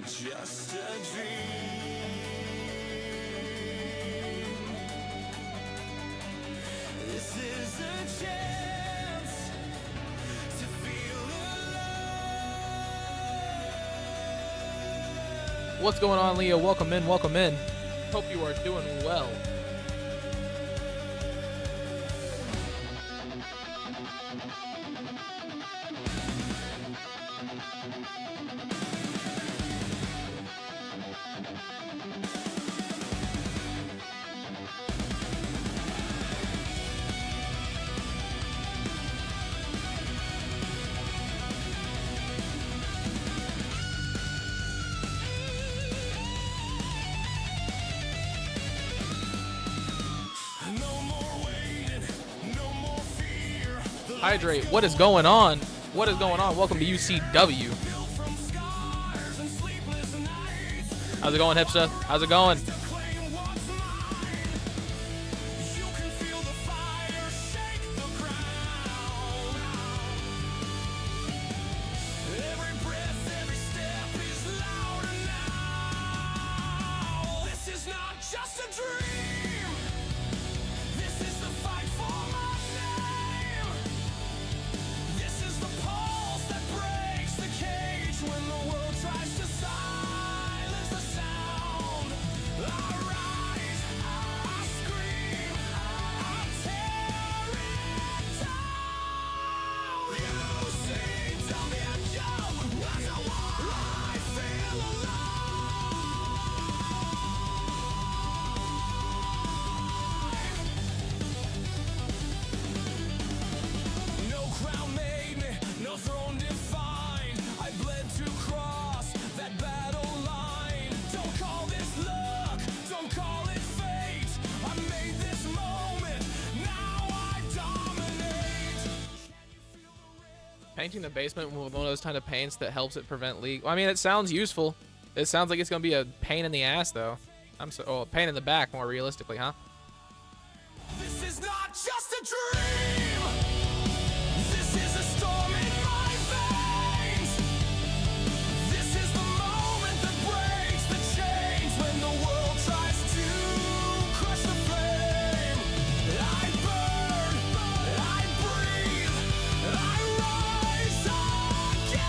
Just a dream. This is a chance to feel alive. What's going on, Leo? Welcome in, welcome in. Hope you are doing well. Hydrate. What is going on? What is going on? Welcome to UCW. How's it going, Hipsta? How's it going? Painting the basement with one of those kind of paints that helps it prevent leak. Well, I mean, it sounds useful. It sounds like it's going to be a pain in the ass, though. A pain in the back, more realistically, huh? This is not just a dream. This is a storm in my veins. This is the moment that breaks the chains when the world tries to crush the flame. I burn, I breathe, I rise again.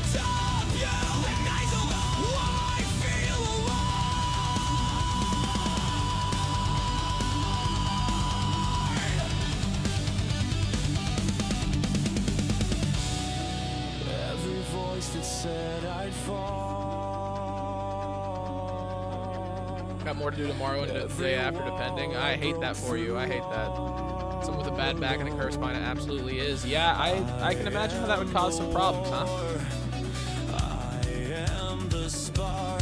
UCW, I feel every voice that said I'd fall. Got more to do tomorrow and the day after, depending. I hate that for you. I hate that. Someone with a bad back and a cursed spine, it absolutely is. Yeah, I can imagine how that would cause some problems, huh?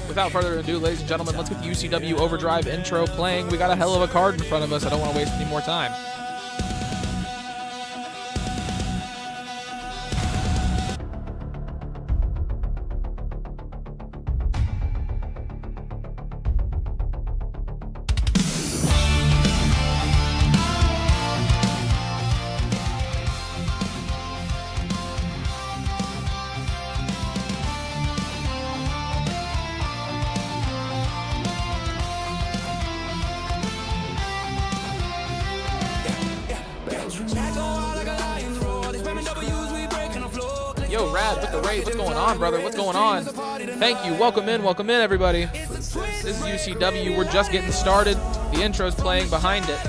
Without further ado, ladies and gentlemen, let's get the UCW Overdrive intro playing. We got a hell of a card in front of us. I don't want to waste any more time. Yo, Rad, with the raid. What's going on, brother? What's going on? Thank you. Welcome in, everybody. This is UCW. We're just getting started. The intro's playing behind it.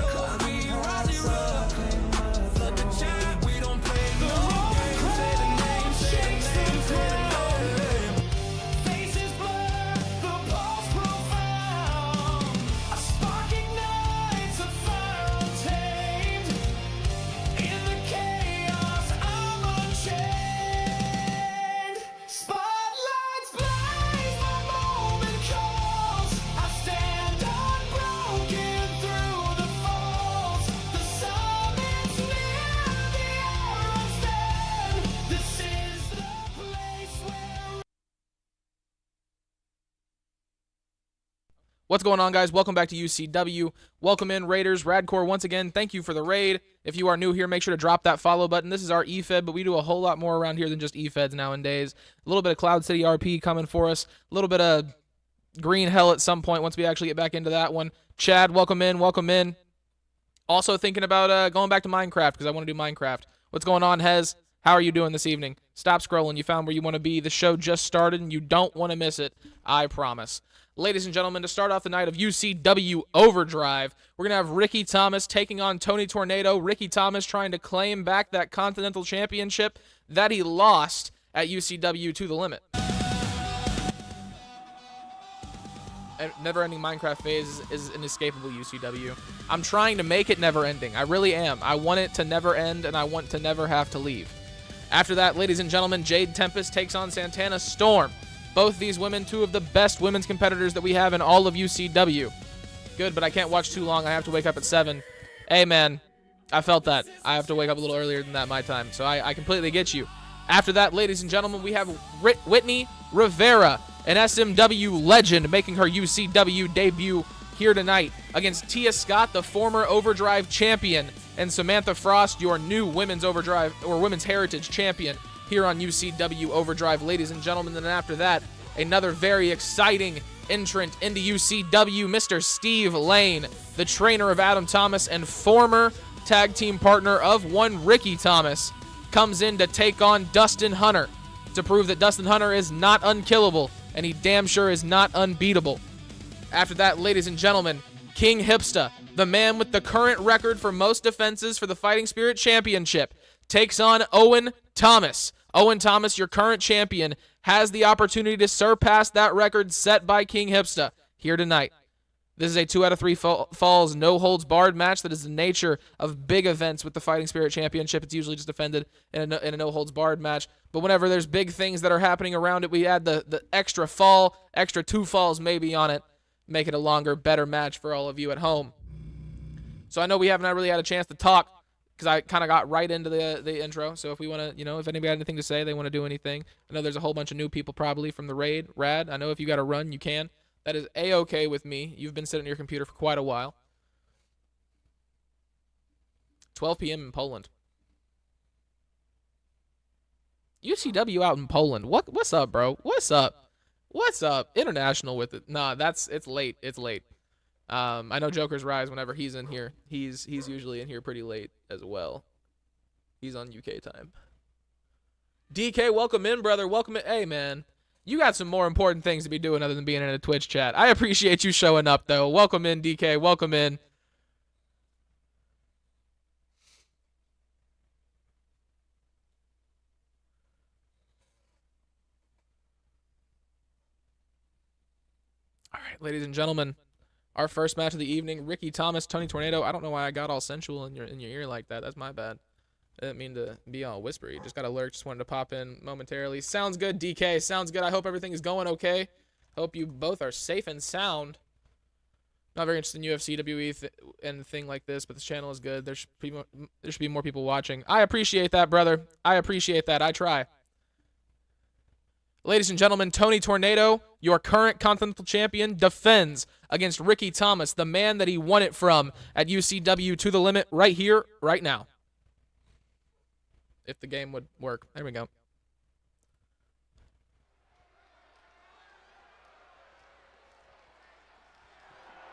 What's going on, guys? Welcome back to UCW. Welcome in, Raiders. Radcore, once again, thank you for the raid. If you are new here, make sure to drop that follow button. This is our EFED, but we do a whole lot more around here than just EFEDs nowadays. A little bit of Cloud City RP coming for us. A little bit of Green Hell at some point once we actually get back into that one. Chad, welcome in, welcome in. Also thinking about going back to Minecraft because I want to do Minecraft. What's going on, Hez? How are you doing this evening? Stop scrolling. You found where you want to be. The show just started, and you don't want to miss it. I promise. Ladies and gentlemen, to start off the night of UCW Overdrive, we're going to have Ricky Thomas taking on Tony Tornado. Ricky Thomas trying to claim back that Continental Championship that he lost at UCW To The Limit. Never-ending Minecraft phase is inescapable, UCW. I'm trying to make it never-ending. I really am. I want it to never end, and I want to never have to leave. After that, ladies and gentlemen, Jade Tempest takes on Santana Storm. Both these women, two of the best women's competitors that we have in all of UCW. Good, but I can't watch too long. I have to wake up at 7. Hey, man, I felt that. I have to wake up a little earlier than that my time, so I completely get you. After that, ladies and gentlemen, we have Whitney Rivera, an SMW legend, making her UCW debut here tonight against Tia Scott, the former Overdrive champion, and Samantha Frost, your new Women's Overdrive or Women's Heritage champion here on UCW Overdrive, ladies and gentlemen. And after that, another very exciting entrant into UCW, Mr. Steve Lane, the trainer of Adam Thomas and former tag team partner of one Ricky Thomas, comes in to take on Dustyn Hunter to prove that Dustyn Hunter is not unkillable, and he damn sure is not unbeatable. After that, ladies and gentlemen, King Hipsta, the man with the current record for most defenses for the Fighting Spirit Championship, takes on Owen Thomas. Owen Thomas, your current champion, has the opportunity to surpass that record set by King Hipsta here tonight. This is a 2 out of 3 falls, no-holds-barred match. That is the nature of big events with the Fighting Spirit Championship. It's usually just defended in a no-holds-barred match. But whenever there's big things that are happening around it, we add the extra fall, extra 2 falls maybe on it, make it a longer, better match for all of you at home. So I know we haven't really had a chance to talk because I kind of got right into the intro. So if we want to, if anybody had anything to say, they want to do anything. I know there's a whole bunch of new people probably from the raid. Rad, I know if you got to run, you can. That is A-okay with me. You've been sitting at your computer for quite a while. 12 p.m. in Poland. UCW out in Poland. What's up, bro? What's up? What's up? International with it. Nah, it's late. It's late. I know Joker's Rise whenever he's in here. He's usually in here pretty late as well. He's on UK time. DK, welcome in, brother. Welcome in. Hey, man. You got some more important things to be doing other than being in a Twitch chat. I appreciate you showing up, though. Welcome in, DK. Welcome in. All right, ladies and gentlemen, our first match of the evening, Ricky Thomas, Tony Tornado. I don't know why I got all sensual in your ear like that. That's my bad. I didn't mean to be all whispery. Just got a lurk. Just wanted to pop in momentarily. Sounds good, DK. Sounds good. I hope everything is going okay. Hope you both are safe and sound. Not very interested in UFC, WWE, and thing like this, but this channel is good. There should be more people watching. I appreciate that, brother. I appreciate that. I try. Ladies and gentlemen, Tony Tornado, your current Continental Champion, defends against Ricky Thomas, the man that he won it from at UCW To The Limit right here, right now. If the game would work. There we go.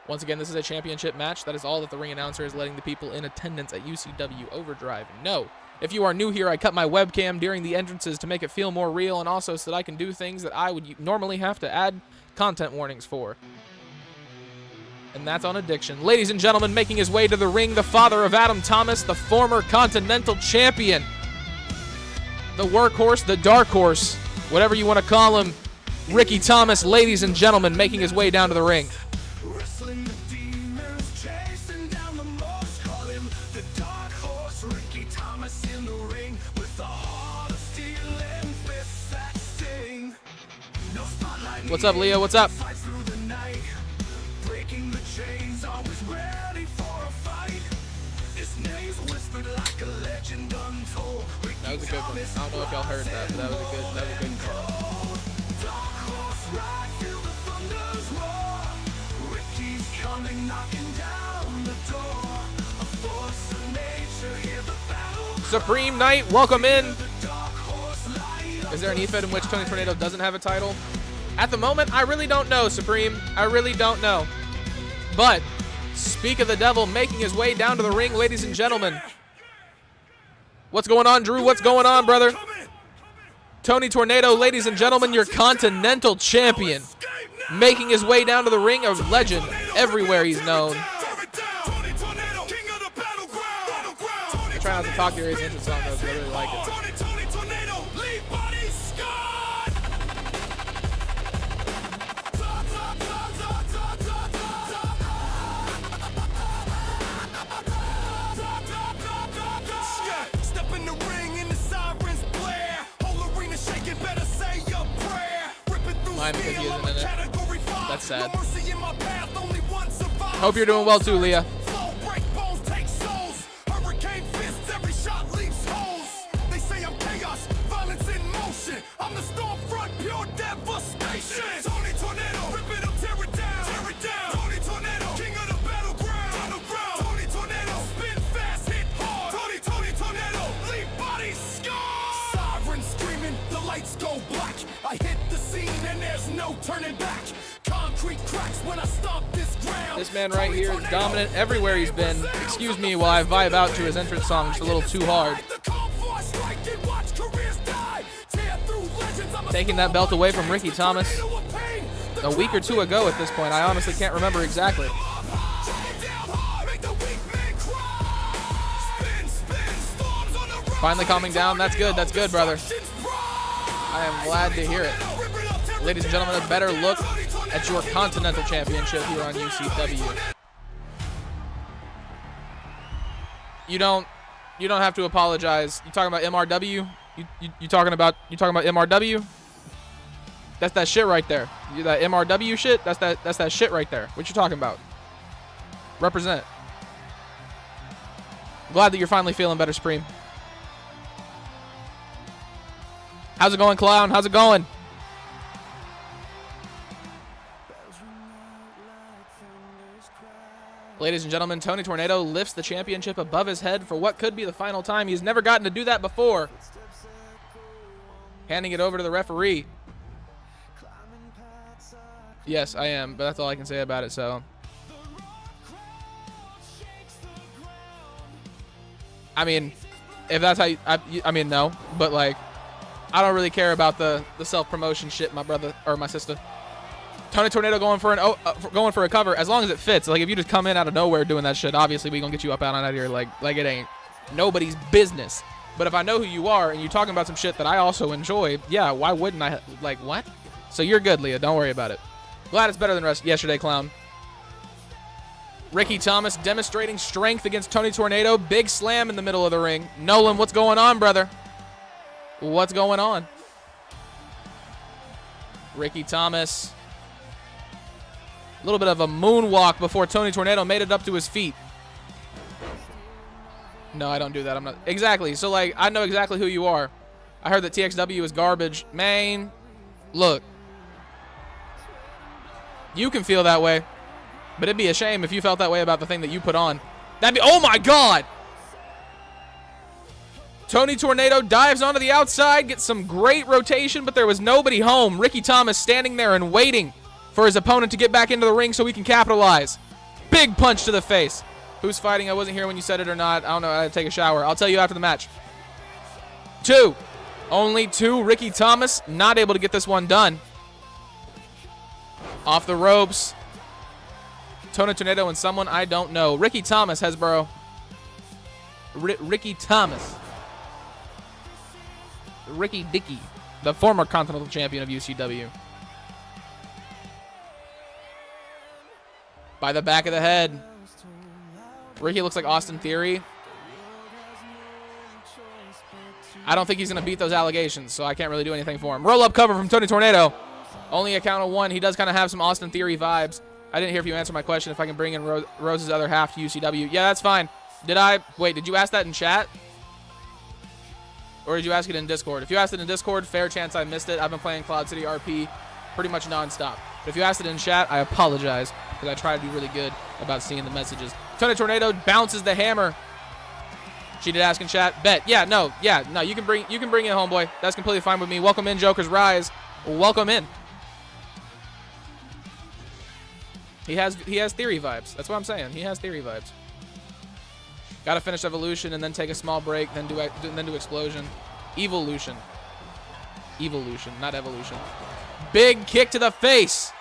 Once again, this is a championship match. That is all that the ring announcer is letting the people in attendance at UCW Overdrive know. If you are new here, I cut my webcam during the entrances to make it feel more real and also so that I can do things that I would normally have to add content warnings for. And that's on addiction. Ladies and gentlemen, making his way to the ring, the father of Adam Thomas, the former Continental Champion. The workhorse, the dark horse, whatever you want to call him, Ricky Thomas, ladies and gentlemen, making his way down to the ring. Wrestling the demons, chasing down the most, call him the dark horse, Ricky Thomas in the ring with the heart of steel and fists that sting. No spotlight. What's up, Leo? What's up? Fight through the night, breaking the chains, always ready for a fight. His name's whispered like a legend untold. That was a good one. I don't know if y'all heard that, but that was a good call. Supreme Knight, welcome in. Is there an EFED in which Tony Tornado doesn't have a title? At the moment, I really don't know, Supreme. I really don't know. But, speak of the devil making his way down to the ring, ladies and gentlemen. What's going on, Drew? What's going on, brother? Tony Tornado, ladies and gentlemen, your Continental Champion. Making his way down to the ring, a legend everywhere he's known. I try not to talk to his entrance song, though, because I really like it. Mine because he isn't in it. That's sad. Hope you're doing well too, Leah. I'm the storm front, pure devastation. Tony Tornado, rip it up, tear it down, tear it down. Tony Tornado, king of the battleground, Tony Tornado, spin fast, hit hard. Tony Tornado, leave bodies scarred. Sirens screaming, the lights go black. I hit the scene and there's no turning back. Concrete cracks when I stomp this ground. This man right here is dominant everywhere he's been. Excuse me while I vibe out to his entrance song just a little too hard. Taking that belt away from Ricky Thomas a week or two ago at this point. I honestly can't remember exactly. Finally calming down. That's good, brother. I am glad to hear it. Ladies and gentlemen, a better look at your Continental Championship here on UCW. You don't have to apologize. You talking about MRW? You talking about MRW? That's that shit right there. That MRW shit. That's that shit right there. What you talking about? Represent. Glad that you're finally feeling better, Supreme. How's it going, Clown? How's it going? Ladies and gentlemen, Tony Tornado lifts the championship above his head for what could be the final time. He's never gotten to do that before. Handing it over to the referee. Yes, I am, but that's all I can say about it, so. I mean, if that's how you, I mean, no, but like, I don't really care about the self-promotion shit, my brother or my sister. Tony Tornado going for a cover as long as it fits. Like if you just come in out of nowhere doing that shit, obviously we gonna get you up out of here like it ain't nobody's business. But if I know who you are and you're talking about some shit that I also enjoy, yeah, why wouldn't I? Like what? So you're good, Leah. Don't worry about it. Glad it's better than yesterday, Clown. Ricky Thomas demonstrating strength against Tony Tornado. Big slam in the middle of the ring. Nolan, what's going on, brother? What's going on? Ricky Thomas. A little bit of a moonwalk before Tony Tornado made it up to his feet. No, I don't do that. I'm not. Exactly. So, like, I know exactly who you are. I heard that TXW is garbage. Man, look. You can feel that way. But it'd be a shame if you felt that way about the thing that you put on. That'd be... Oh, my God! Tony Tornado dives onto the outside, gets some great rotation, but there was nobody home. Ricky Thomas standing there and waiting for his opponent to get back into the ring so he can capitalize. Big punch to the face. Who's fighting? I wasn't here when you said it or not. I don't know. I had to take a shower. I'll tell you after the match. 2. Only 2. Ricky Thomas not able to get this one done. Off the ropes. Tony Tornado and someone I don't know. Ricky Thomas, Hesbro. Ricky Thomas. Ricky Dickey, the former Continental Champion of UCW. By the back of the head. Ricky looks like Austin Theory. I don't think he's going to beat those allegations, so I can't really do anything for him. Roll-up cover from Tony Tornado. Only a count of 1. He does kind of have some Austin Theory vibes. I didn't hear if you answered my question, if I can bring in Rose's other half to UCW. Yeah, that's fine. Wait, did you ask that in chat? Or did you ask it in Discord? If you asked it in Discord, fair chance I missed it. I've been playing Cloud City RP pretty much nonstop. But if you asked it in chat, I apologize, because I try to be really good about seeing the messages. Tony Tornado bounces the hammer. Cheated ask in chat. Bet. Yeah, no. You can bring in homeboy. That's completely fine with me. Welcome in, Joker's Rise. Welcome in. He has theory vibes. That's what I'm saying. He has theory vibes. Got to finish evolution and then take a small break, then do explosion. Evolution, not evolution. Big kick to the face.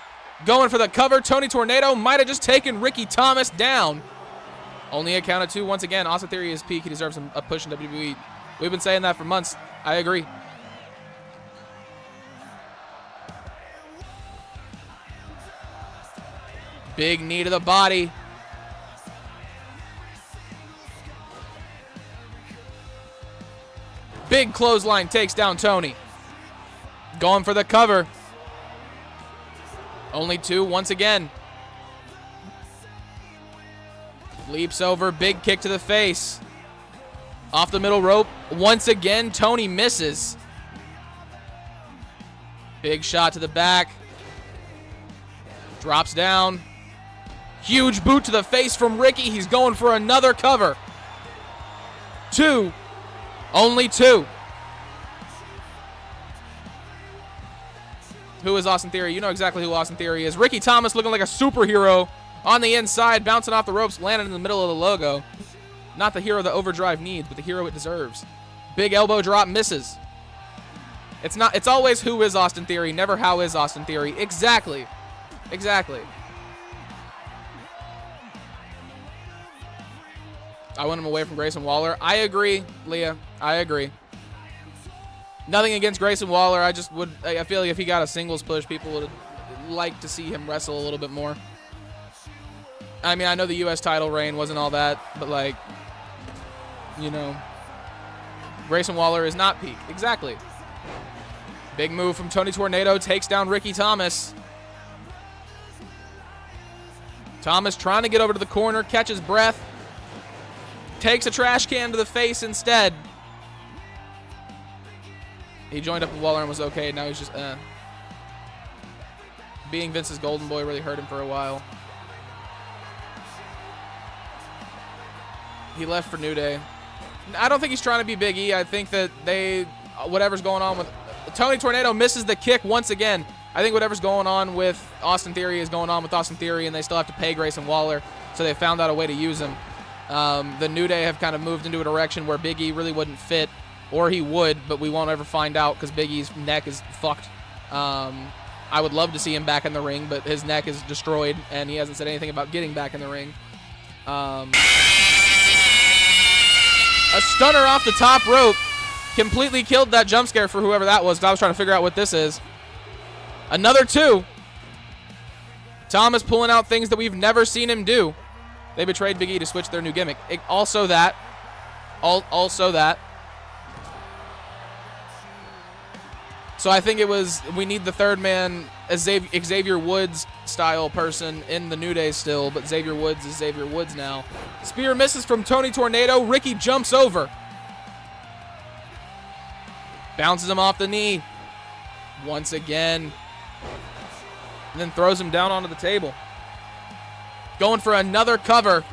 Going for the cover. Tony Tornado might have just taken Ricky Thomas down. Only a count of 2 once again. Austin Theory is peak. He deserves a push in WWE. We've been saying that for months. I agree. Big knee to the body. Big clothesline takes down Tony. Going for the cover. Only 2 once again. Leaps over. Big kick to the face. Off the middle rope. Once again, Tony misses. Big shot to the back. Drops down. Huge boot to the face from Ricky. He's going for another cover. 2. Only 2. Who is Austin Theory? You know exactly who Austin Theory is. Ricky Thomas looking like a superhero on the inside, bouncing off the ropes, landing in the middle of the logo. Not the hero that Overdrive needs, but the hero it deserves. Big elbow drop, misses. It's always who is Austin Theory, never how is Austin Theory. Exactly. I want him away from Grayson Waller. I agree, Leah. I agree. Nothing against Grayson Waller. I feel like if he got a singles push, people would like to see him wrestle a little bit more. I mean, I know the U.S. title reign wasn't all that, but like, you know, Grayson Waller is not peak. Exactly. Big move from Tony Tornado. Takes down Ricky Thomas. Thomas trying to get over to the corner. Catches breath. Takes a trash can to the face instead. He joined up with Waller and was okay. Now he's just, Being Vince's golden boy really hurt him for a while. He left for New Day. I don't think he's trying to be Big E. I think that whatever's going on with Tony Tornado misses the kick once again. I think whatever's going on with Austin Theory is going on with Austin Theory, and they still have to pay Grayson Waller, so they found out a way to use him. The New Day have kind of moved into a direction where Big E really wouldn't fit, or he would, but we won't ever find out because Big E's neck is fucked. I would love to see him back in the ring, but his neck is destroyed, and he hasn't said anything about getting back in the ring. A stunner off the top rope completely killed that jump scare for whoever that was. I was trying to figure out what this is. Another 2. Thomas pulling out things that we've never seen him do. They betrayed Big E to switch their new gimmick. Also that. So I think it was, we need the third man, a Xavier Woods style person in the New Day still, but Xavier Woods is Xavier Woods now. Spear misses from Tony Tornado. Ricky jumps over. Bounces him off the knee. Once again. And then throws him down onto the table. Going for another cover.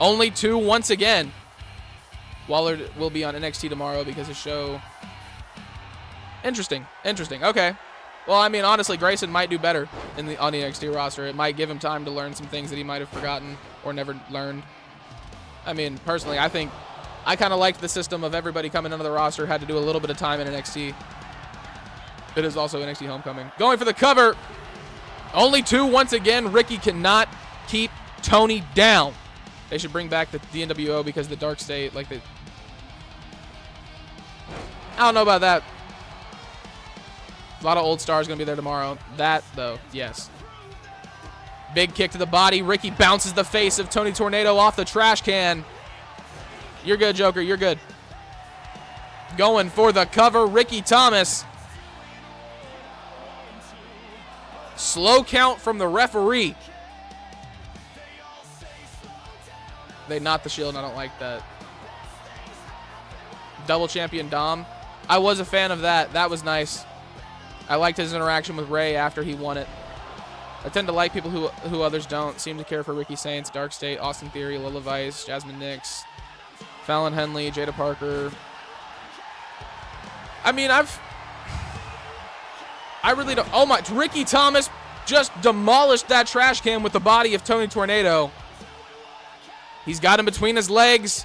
Only 2 once again. Waller will be on NXT tomorrow because his show... Interesting. Okay. Well, I mean, honestly, Grayson might do better on the NXT roster. It might give him time to learn some things that he might have forgotten or never learned. I mean, personally, I think I kind of liked the system of everybody coming into the roster had to do a little bit of time in NXT. It is also NXT Homecoming. Going for the cover. Only 2 once again. Ricky cannot keep Tony down. They should bring back the NWO because the Dark State, I don't know about that. A lot of old stars going to be there tomorrow. That, though, yes. Big kick to the body. Ricky bounces the face of Tony Tornado off the trash can. You're good, Joker. You're good. Going for the cover. Ricky Thomas. Slow count from the referee. They knocked the Shield, and I don't like that. Double champion Dom. I was a fan of that. That was nice. I liked his interaction with Ray after he won it. I tend to like people who others don't. Seem to care for Ricky Saints, Dark State, Austin Theory, Lola Vice, Jasmine Nix, Fallon Henley, Jada Parker. I mean, I really don't. Oh my, Ricky Thomas just demolished that trash can with the body of Tony Tornado. He's got him between his legs,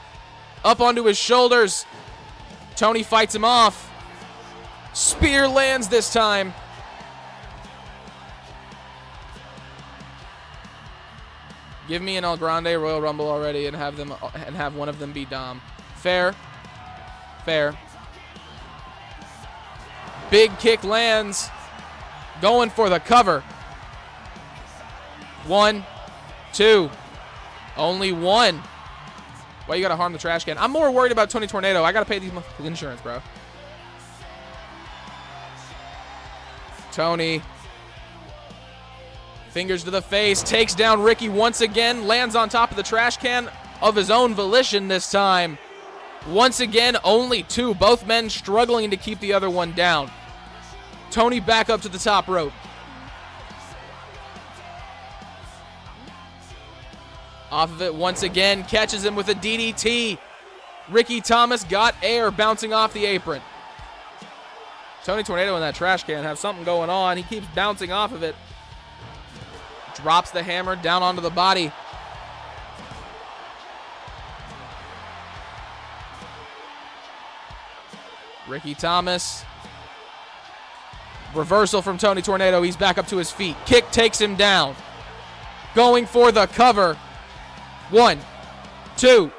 up onto his shoulders. Tony fights him off. Spear lands this time. Give me an El Grande Royal Rumble already and have one of them be Dom. Fair. Fair. Big kick lands. Going for the cover. 1, 2. Only one. Why you gotta harm the trash can? I'm more worried about Tony Tornado. I gotta pay these insurance, bro. Tony. Fingers to the face. Takes down Ricky once again. Lands on top of the trash can of his own volition this time. Once again, only two. Both men struggling to keep the other one down. Tony back up to the top rope. Off of it once again. Catches him with a DDT. Ricky Thomas got air bouncing off the apron. Tony Tornado in that trash can have something going on. He keeps bouncing off of it. Drops the hammer down onto the body. Ricky Thomas. Reversal from Tony Tornado. He's back up to his feet. Kick takes him down. Going for the cover. 1, 2.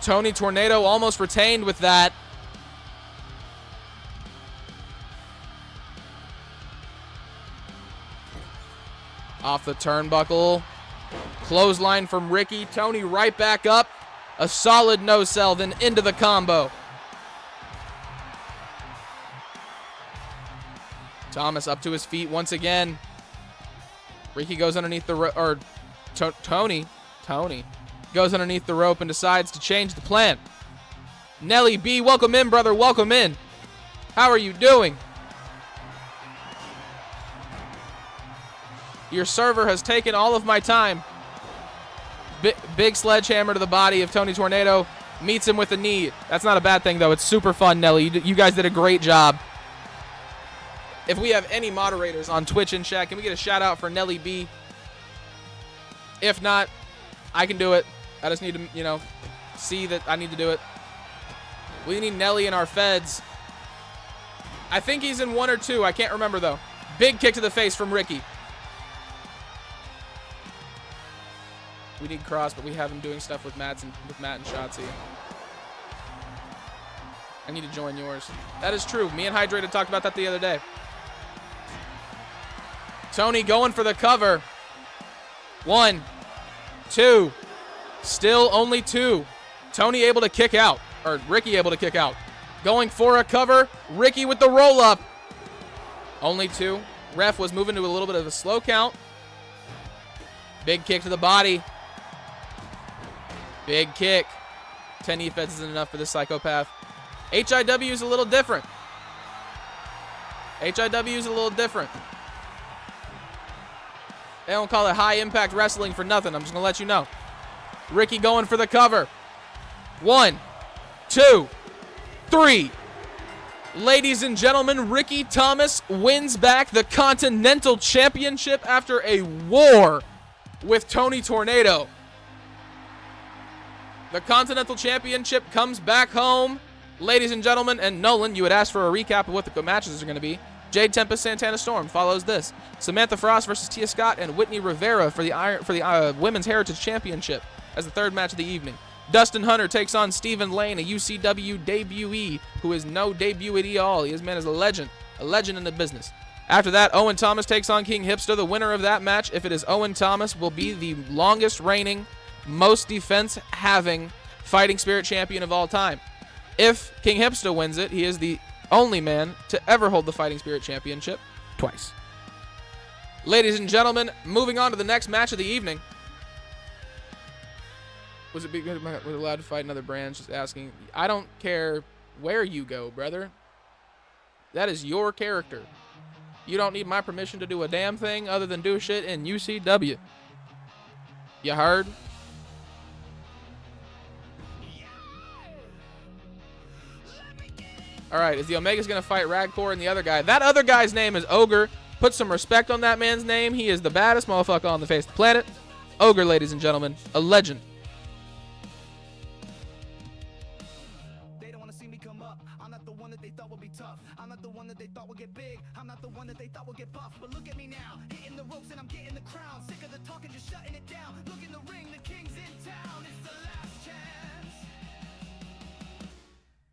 Tony Tornado almost retained with that. Off the turnbuckle. Clothesline from Ricky. Tony right back up. A solid no-sell, then into the combo. Thomas up to his feet once again. Ricky goes underneath the rope, or Tony goes underneath the rope and decides to change the plan. Nelly B, welcome in, brother, welcome in. How are you doing? Your server has taken all of my time. Big sledgehammer to the body of Tony Tornado. Meets him with a knee. That's not a bad thing, though. It's super fun, Nelly. You guys did a great job. If we have any moderators on Twitch and chat, can we get a shout out for Nelly B? If not, I can do it. I just need to, see that I need to do it. We need Nelly in our feds. I think he's in 1 or 2. I can't remember, though. Big kick to the face from Ricky. We need Cross, but we have him doing stuff with Matt and Shotzi. I need to join yours. That is true. Me and Hydrated talked about that the other day. Tony going for the cover. 1, 2. Still only 2. Tony able to kick out. Or Ricky able to kick out. Going for a cover. Ricky with the roll up. Only 2. Ref was moving to a little bit of a slow count. Big kick to the body. Big kick. 10 EFEDs isn't enough for this psychopath. HIW is a little different. HIW is a little different. They don't call it high impact wrestling for nothing. I'm just going to let you know. Ricky going for the cover. 1, 2, 3. Ladies and gentlemen, Ricky Thomas wins back the Continental Championship after a war with Tony Tornado. The Continental Championship comes back home. Ladies and gentlemen, and Nolan, you had asked for a recap of what the matches are going to be. Jade Tempest, Santana Storm follows this. Samantha Frost versus Tia Scott and Whitney Rivera for the Women's Heritage Championship as the third match of the evening. Dustyn Hunter takes on Stephen Lane, a UCW debutee who is no debutee at all. This man is a legend in the business. After that, Owen Thomas takes on King Hipsta. The winner of that match, if it is Owen Thomas, will be the longest reigning, most defense having fighting spirit champion of all time. If King Hipsta wins it, he is the only man to ever hold the fighting spirit championship twice. Ladies and gentlemen, moving on to the next match of the evening. Was it allowed to fight another brand? Just asking. I don't care where you go, brother. That is your character. You don't need my permission to do a damn thing other than do shit in UCW. You heard? All right, is the Omega's going to fight Radcore and the other guy? That other guy's name is Ogre. Put some respect on that man's name. He is the baddest motherfucker on the face of the planet. Ogre, ladies and gentlemen. A legend. They don't want to see me come up. I'm not the one that they thought would be tough. I'm not the one that they thought would get big. I'm not the one that they thought would get buff. But look at me now, hitting the ropes and I'm getting the crown. Sick of the talking, just shutting it down. Look in the ring, the king's in town. It's the last chance.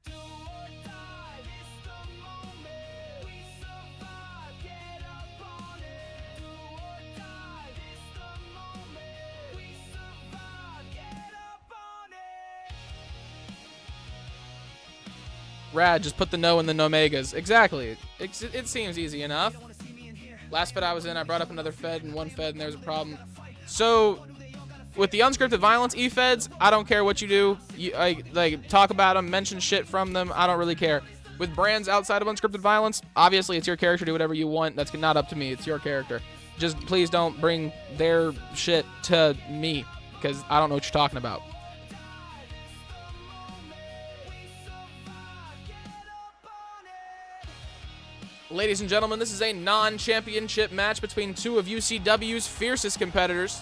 Do or die, it's the moment. We survive, get up on it. Do or die, it's the moment. We survive, get up on it. Rad, just put the no in the Nomegas. Exactly. It seems easy enough. Last Fed I was in, I brought up another Fed and one Fed, and there's a problem. So, with the unscripted violence E-Feds, I don't care what you do. Like, talk about them, mention shit from them. I don't really care. With brands outside of unscripted violence, obviously it's your character. Do whatever you want. That's not up to me. It's your character. Just please don't bring their shit to me, because I don't know what you're talking about. Ladies and gentlemen, this is a non-championship match between two of UCW's fiercest competitors.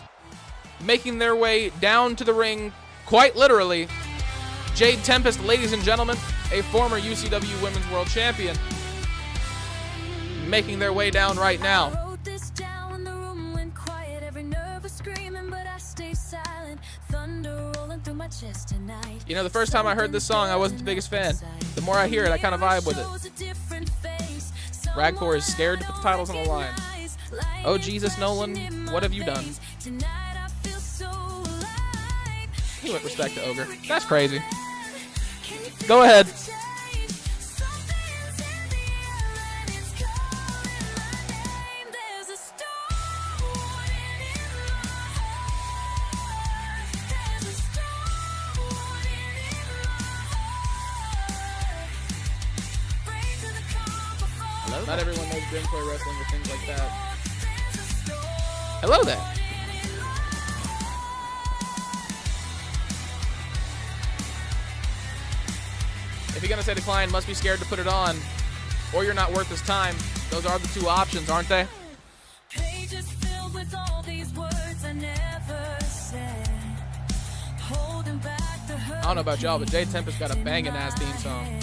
Making their way down to the ring, quite literally, Jade Tempest, ladies and gentlemen, a former UCW Women's World Champion, making their way down right now. You know, the first time I heard this song, I wasn't the biggest fan. The more I hear it, I kind of vibe with it. Radcore is scared to put the titles on the line. Oh, Jesus, Nolan, what have you done? He went respect to Ogre. That's crazy. Go ahead. Not everyone knows Grimcore Wrestling or things like that. Hello there. If you're going to say the client must be scared to put it on, or you're not worth his time, those are the two options, aren't they? Pages filled with all these words I never said. Holding back the hurt. I don't know about y'all, but Jade Tempest got a banging ass theme song.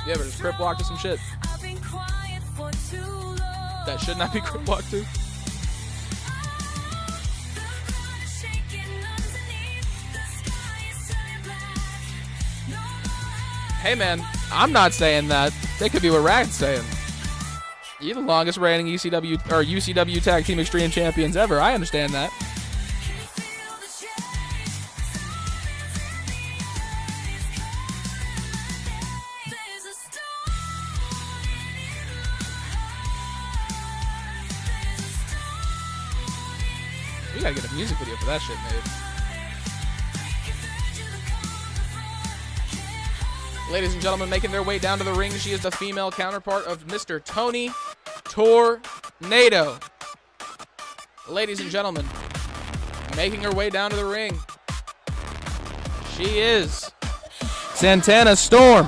Yeah, but it's crip walk to some shit. That should not be crip walk to. Hey man, I'm not saying that. That could be what Rad's saying. You're the longest reigning ECW or UCW Tag Team Extreme Champions ever. I understand that. We gotta get a music video for that shit made. Ladies and gentlemen, making their way down to the ring, she is the female counterpart of Mr. Tony Tornado. Ladies and gentlemen, making her way down to the ring, she is Santana Storm.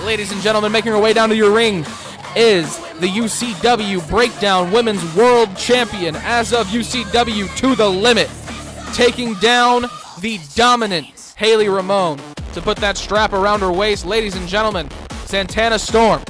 Ladies and gentlemen, making her way down to your ring is the UCW Breakdown Women's World Champion as of UCW to the limit, taking down the dominant Haley Ramone to put that strap around her waist. Ladies and gentlemen, Santana Storm.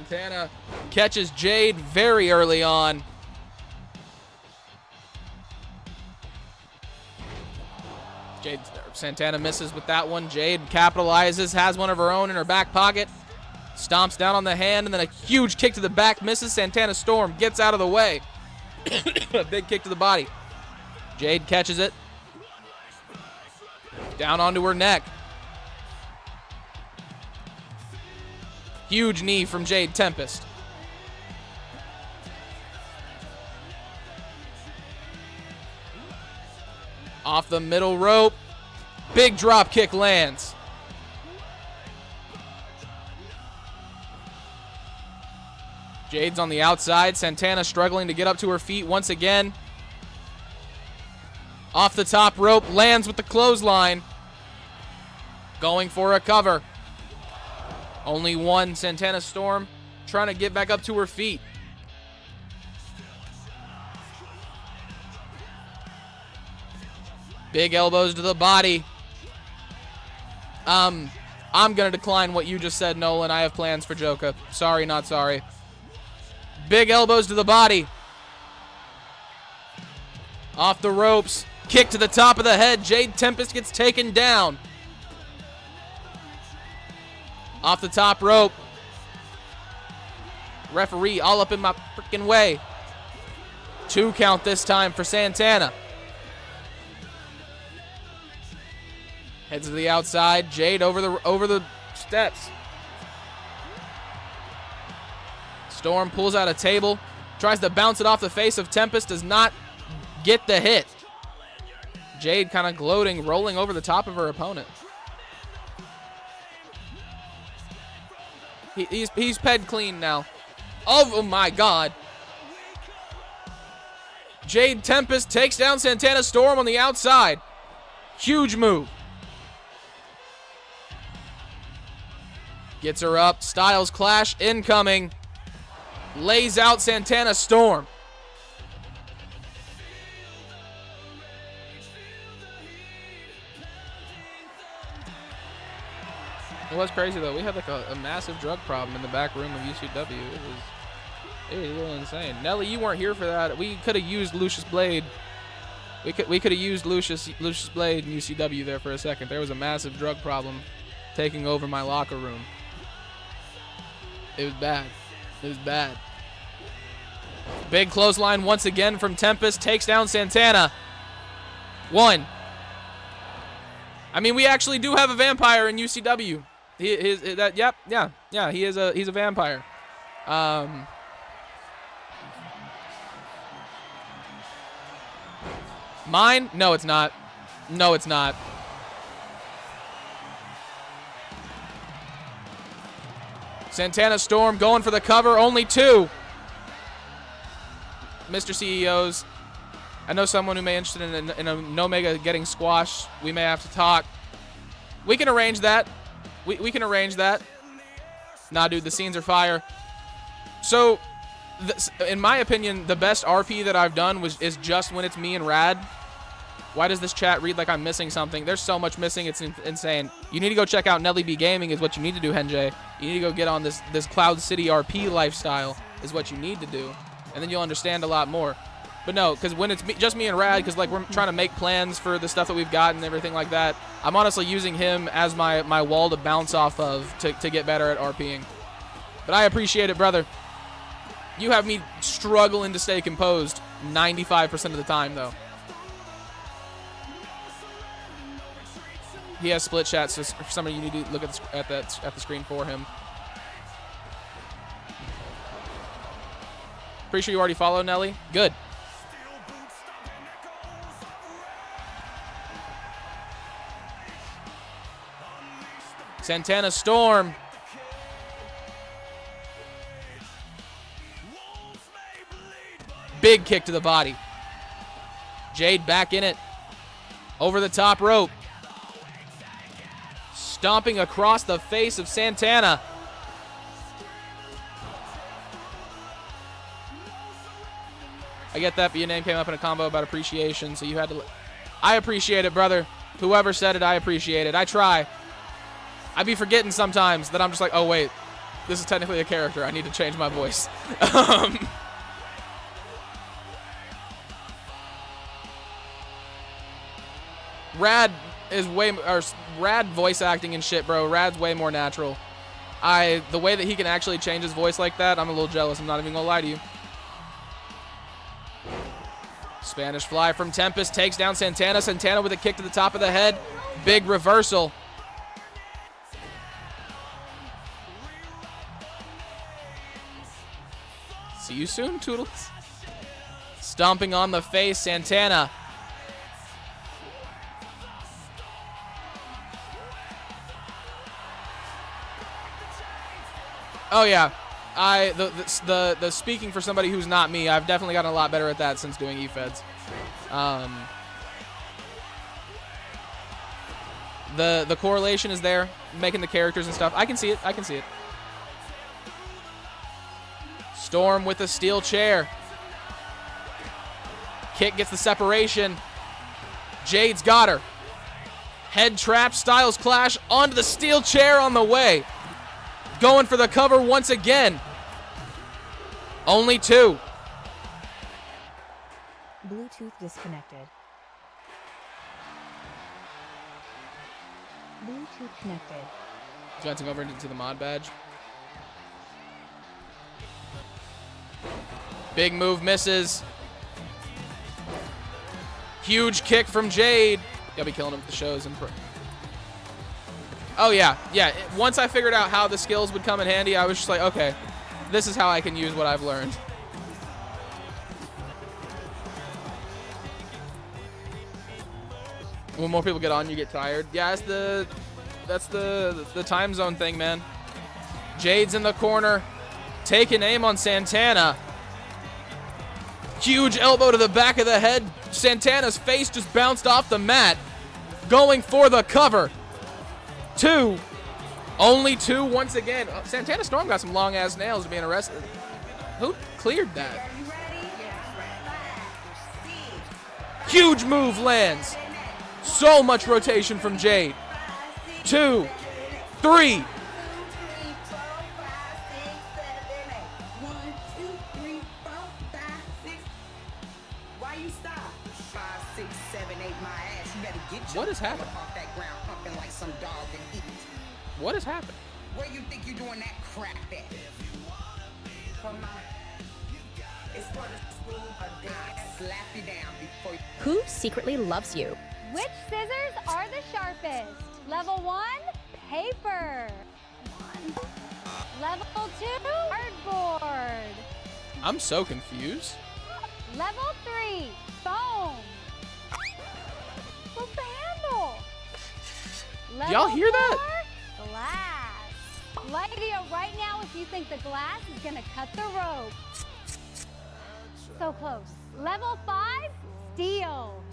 Santana catches Jade very early on. Santana misses with that one. Jade capitalizes, has one of her own in her back pocket. Stomps down on the hand, and then a huge kick to the back. Misses. Santana Storm gets out of the way. A big kick to the body. Jade catches it. Down onto her neck. Huge knee from Jade Tempest. Off the middle rope. Big drop kick lands. Jade's on the outside. Santana struggling to get up to her feet once again. Off the top rope. Lands with the clothesline. Going for a cover. Only one. Santana Storm trying to get back up to her feet. Big elbows to the body. I'm going to decline what you just said, Nolan. I have plans for Joka. Sorry, not sorry. Big elbows to the body. Off the ropes. Kick to the top of the head. Jade Tempest gets taken down. Off the top rope. Referee all up in my freaking way. 2 count this time for Santana. Heads to the outside. Jade over the steps. Storm pulls out a table. Tries to bounce it off the face of Tempest. Does not get the hit. Jade kind of gloating, rolling over the top of her opponent. He's ped clean now. Oh my God. Jade Tempest takes down Santana Storm on the outside. Huge move. Gets her up. Styles clash incoming. Lays out Santana Storm. It was crazy though. We had like a massive drug problem in the back room of UCW. It was a little insane. Nelly, you weren't here for that. We could have used Lucius Blade. We could have used Lucius Blade in UCW there for a second. There was a massive drug problem taking over my locker room. It was bad. It was bad. Big clothesline once again from Tempest. Takes down Santana. 1. I mean, we actually do have a vampire in UCW. He's a vampire. Mine? No, it's not. No, it's not. Santana Storm going for the cover. Only 2. Mr. CEOs, I know someone who may be interested in an Omega getting squashed. We may have to talk. We can arrange that. We can arrange that. Nah, dude, the scenes are fire. So, in my opinion, the best RP that I've done is just when it's me and Rad. Why does this chat read like I'm missing something? There's so much missing, it's insane. You need to go check out Nelly B Gaming is what you need to do, Henjay. You need to go get on this Cloud City RP lifestyle is what you need to do. And then you'll understand a lot more. But no, because when it's just me and Rad, because like we're trying to make plans for the stuff that we've got and everything like that, I'm honestly using him as my wall to bounce off of to get better at RPing. But I appreciate it, brother. You have me struggling to stay composed 95% of the time, though. He has split chat, so for some of you need to look at the screen for him. Pretty sure you already followed Nelly. Good. Santana Storm. Big kick to the body. Jade back in it. Over the top rope. Stomping across the face of Santana. I get that, but your name came up in a combo about appreciation, so you had to... I appreciate it, brother. Whoever said it, I appreciate it. I try. I be forgetting sometimes that I'm just like, oh, wait. This is technically a character. I need to change my voice. Rad is Rad voice acting and shit, bro. Rad's way more natural. The way that he can actually change his voice like that, I'm a little jealous. I'm not even gonna lie to you. Spanish fly from Tempest takes down Santana. Santana with a kick to the top of the head. Big reversal. See you soon, Toodles. Stomping on the face, Santana. Oh yeah, the speaking for somebody who's not me, I've definitely gotten a lot better at that since doing EFEDs. The correlation is there, making the characters and stuff. I can see it. I can see it. Storm with a steel chair. Kick gets the separation. Jade's got her. Head trap, Styles clash onto the steel chair on the way. Going for the cover once again. Only 2. Bluetooth disconnected. Bluetooth connected. Glancing over into the mod badge. Big move misses. Huge kick from Jade. Gotta be killing him with the shows. Oh yeah, yeah. Once I figured out how the skills would come in handy, I was just like, okay, this is how I can use what I've learned. When more people get on, you get tired. Yeah, that's the time zone thing, man. Jade's in the corner, taking aim on Santana. Huge elbow to the back of the head. Santana's face just bounced off the mat. Going for the cover. 2. Only 2 once again. Santana Storm got some long-ass nails being arrested. Who cleared that? Huge move lands. So much rotation from Jade. 2, 3. What is happening? What is happening? Where you think you're doing that crap at? Come on. It's for the school of dance. Slap you down before you... Who secretly loves you? Which scissors are the sharpest? Level 1, paper. Level 2, cardboard. I'm so confused. Level 3, foam. What's the handle? Level Y'all hear that? 4, glass. Like video right now if you think the glass is gonna cut the rope. So close. Level 5, steel.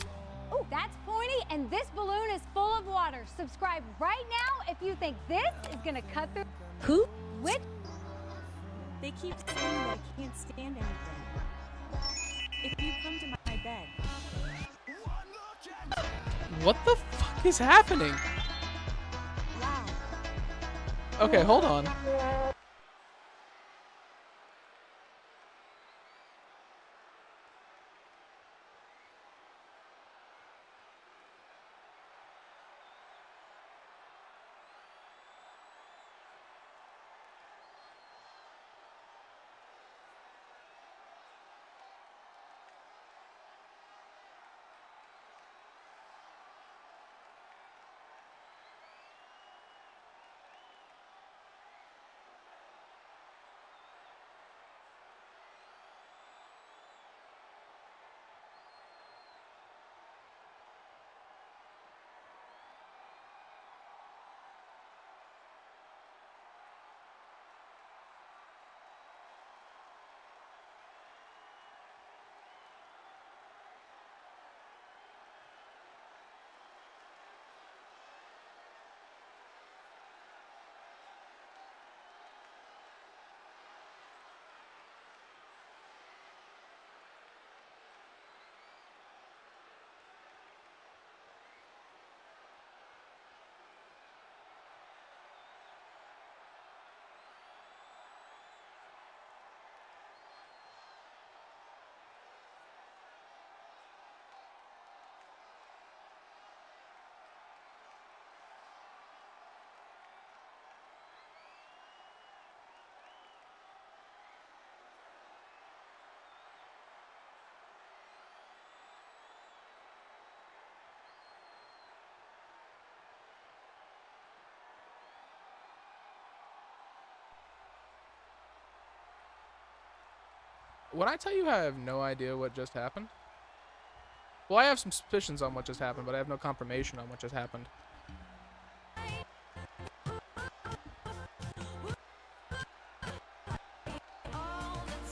Ooh, that's pointy, and this balloon is full of water. Subscribe right now if you think this is gonna cut through. Who? Which? They keep saying that I can't stand anything. If you come to my bed. What the fuck is happening? Wow. Okay, hold on. When I tell you I have no idea what just happened? Well, I have some suspicions on what just happened, but I have no confirmation on what just happened.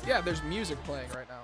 Yeah, there's music playing right now.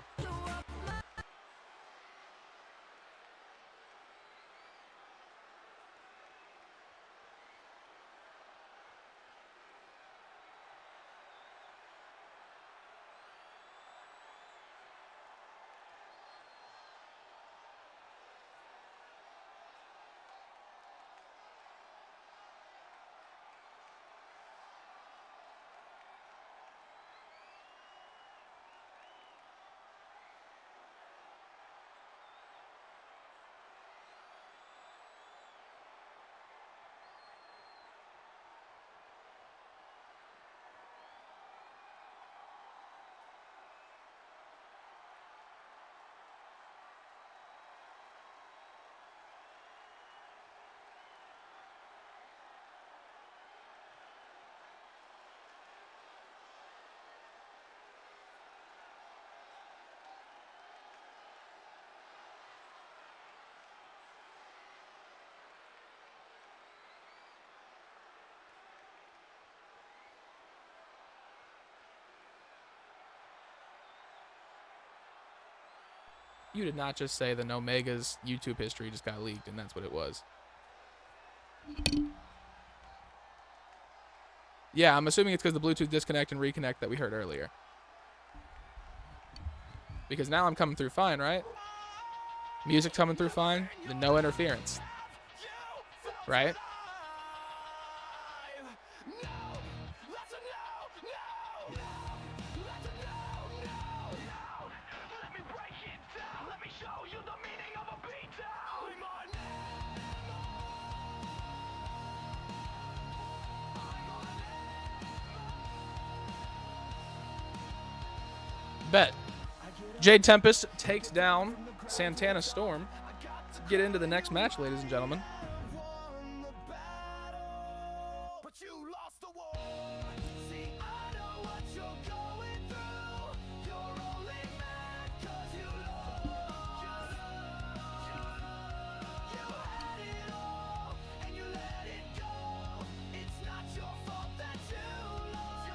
You did not just say that Omega's YouTube history just got leaked, and that's what it was. Yeah, I'm assuming it's because the Bluetooth disconnect and reconnect that we heard earlier. Because now I'm coming through fine, right? Music coming through fine, then no interference. Right? Bet. Jade Tempest takes down Santana Storm to get into the next match, ladies and gentlemen.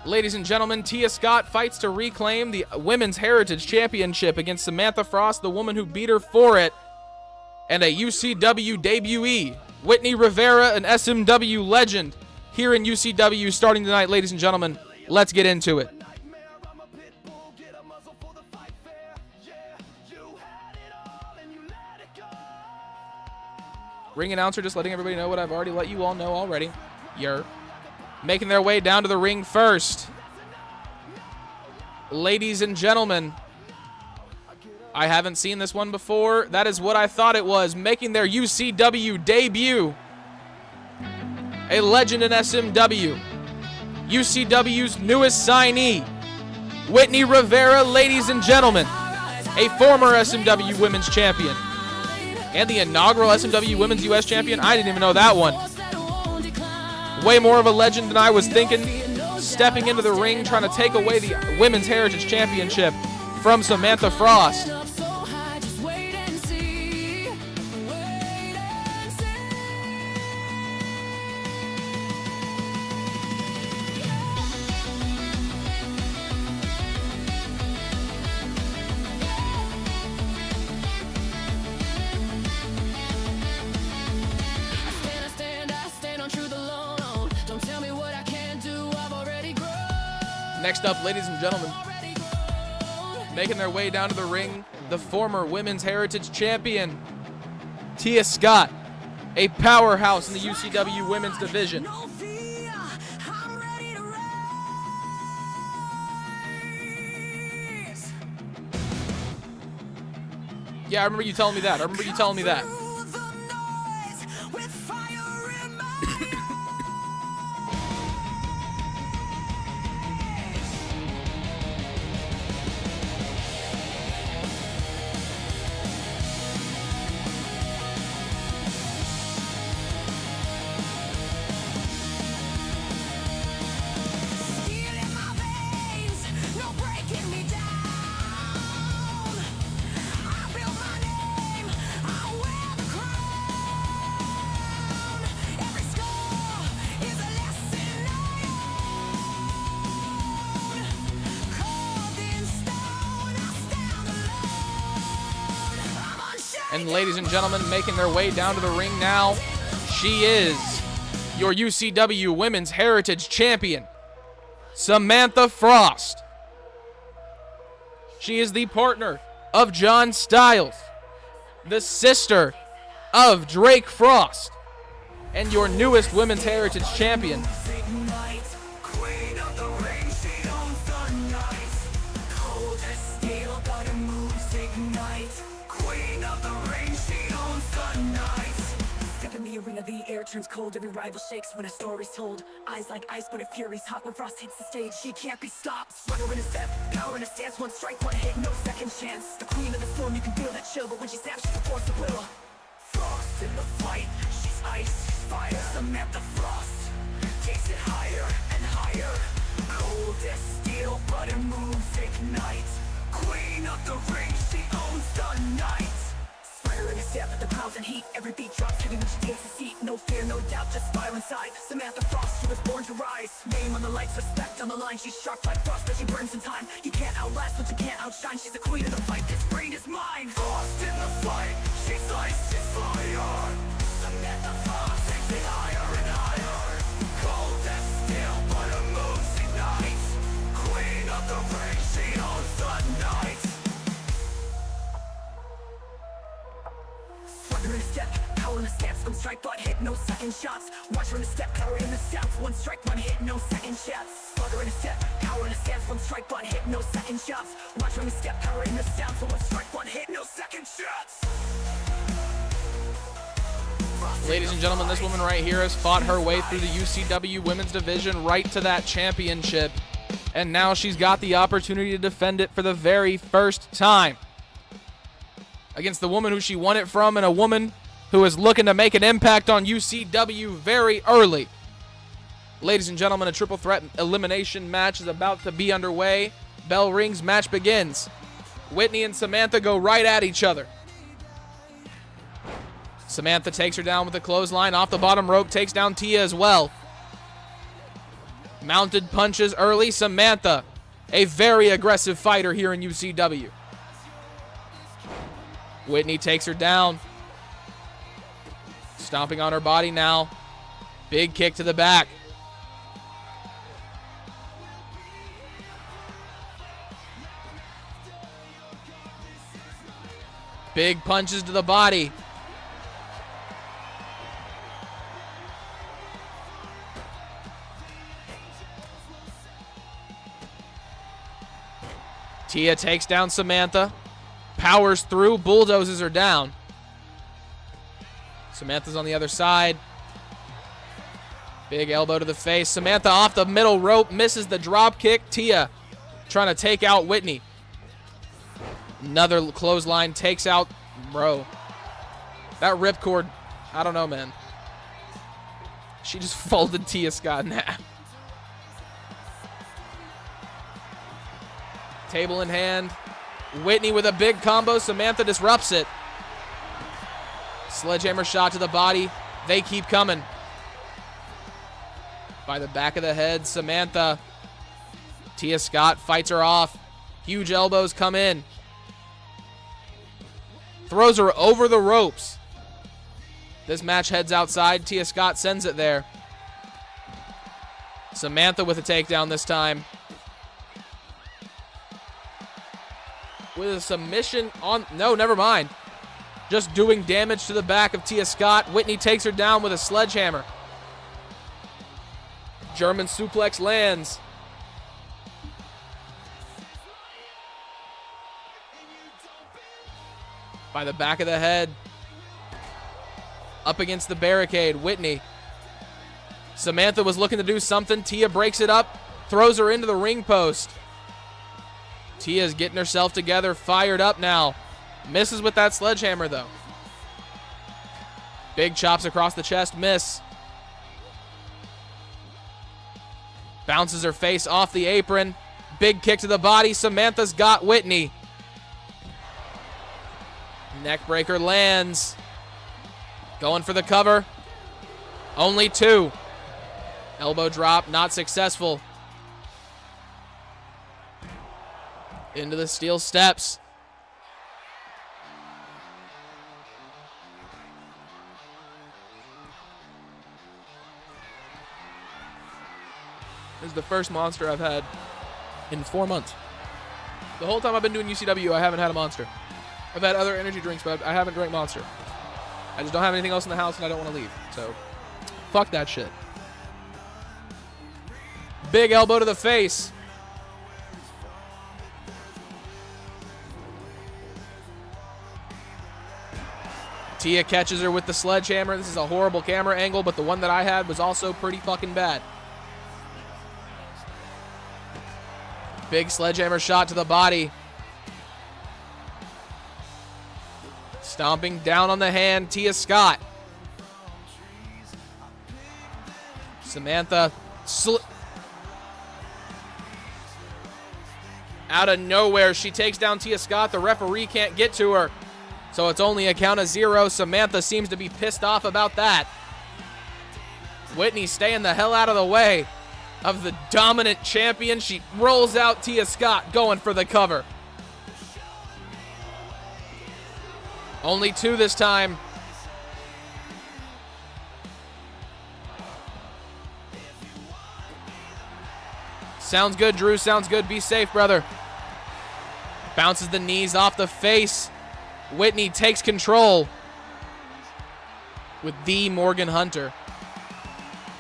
Ladies and gentlemen, Tia Scott fights to reclaim the Women's Heritage Championship against Samantha Frost, the woman who beat her for it, and a UCW debutee, Whitney Rivera, an SMW legend, here in UCW starting tonight, ladies and gentlemen. Let's get into it. Ring announcer just letting everybody know what I've already let you all know already. Making their way down to the ring first. Ladies and gentlemen, I haven't seen this one before. That is what I thought it was. Making their UCW debut. A legend in SMW. UCW's newest signee. Whitney Rivera, ladies and gentlemen. A former SMW Women's Champion. And the inaugural SMW Women's US Champion. I didn't even know that one. Way more of a legend than I was thinking. Stepping into the ring, trying to take away the Women's Heritage Championship from Samantha Frost. Next up, ladies and gentlemen, making their way down to the ring, the former Women's Heritage Champion, Tia Scott, a powerhouse in the UCW Women's Division. Yeah, I remember you telling me that. And ladies and gentlemen, making their way down to the ring now, she is your UCW Women's Heritage Champion, Samantha Frost. She is the partner of John Styles, the sister of Drake Frost, and your newest Women's Heritage Champion. The air turns cold, every rival shakes when a story's told. Eyes like ice, but her fury's hot when Frost hits the stage. She can't be stopped. Swagger in a step, power in a stance. One strike, one hit, no second chance. The queen of the storm, you can feel that chill, but when she snaps, she's a force of will. Frost in the fight, she's ice, she's fire. Samantha Frost takes it higher and higher. Cold as steel, but her moves ignite. Queen of the ring, she owns the night. Fire in a step at the pounds and heat. Every beat drops, hitting when she takes a seat. No fear, no doubt, just fire inside. Samantha Frost, she was born to rise. Name on the lights, respect on the line. She's sharp like frost, but she burns in time. You can't outlast, but you can't outshine. She's the queen of the fight, this brain is mine. Frost in the fight, she's ice, she's fire. Samantha Frost takes it higher and higher. Cold as steel, but her moves ignite. Queen of the ring, she owns the night. Swagger in a step, power in a stance. One strike, but hit, no second shots. Watch her in a step, power in the stance. One strike, one hit, no second shots. Swagger in a step, power in a stance. One strike, one hit, no second shots. Watch her in a step, power in the stance. One strike, one hit, no second shots. Ladies and gentlemen, this woman right here has fought her way through the UCW Women's Division right to that championship. And now she's got the opportunity to defend it for the very first time against the woman who she won it from, and a woman who is looking to make an impact on UCW very early. Ladies and gentlemen, a triple threat elimination match is about to be underway. Bell rings, match begins. Whitney and Samantha go right at each other. Samantha takes her down with a clothesline. Off the bottom rope, takes down Tia as well. Mounted punches early. Samantha, a very aggressive fighter here in UCW. Whitney takes her down. Stomping on her body now. Big kick to the back. Big punches to the body. Tia takes down Samantha. Powers through, bulldozes her down. Samantha's on the other side. Big elbow to the face. Samantha off the middle rope, misses the drop kick. Tia trying to take out Whitney. Another clothesline takes out, bro. That ripcord, I don't know, man. She just folded Tia Scott in half. Table in hand. Whitney with a big combo. Samantha disrupts it. Sledgehammer shot to the body. They keep coming. By the back of the head, Samantha. Tia Scott fights her off. Huge elbows come in. Throws her over the ropes. This match heads outside. Tia Scott sends it there. Samantha with a takedown this time. With a submission on... No, never mind. Just doing damage to the back of Tia Scott. Whitney takes her down with a sledgehammer. German suplex lands. By the back of the head. Up against the barricade. Whitney. Samantha was looking to do something. Tia breaks it up. Throws her into the ring post. Tia's getting herself together, fired up now. Misses with that sledgehammer, though. Big chops across the chest, miss. Bounces her face off the apron. Big kick to the body. Samantha's got Whitney. Neckbreaker lands. Going for the cover. Only two. Elbow drop, not successful. Into the steel steps. This is the first monster I've had in 4 months. The whole time I've been doing UCW, I haven't had a monster. I've had other energy drinks, but I haven't drank monster. I just don't have anything else in the house, and I don't want to leave. So, fuck that shit. Big elbow to the face. Tia catches her with the sledgehammer. This is a horrible camera angle, but the one that I had was also pretty fucking bad. Big sledgehammer shot to the body. Stomping down on the hand, Tia Scott. Samantha out of nowhere, she takes down Tia Scott. The referee can't get to her, so it's only a count of 0. Samantha seems to be pissed off about that. Whitney staying the hell out of the way of the dominant champion. She rolls out Tia Scott, going for the cover. Only 2 this time. Sounds good, Drew. Sounds good. Be safe, brother. Bounces the knees off the face. Whitney takes control with the Morgan Hunter.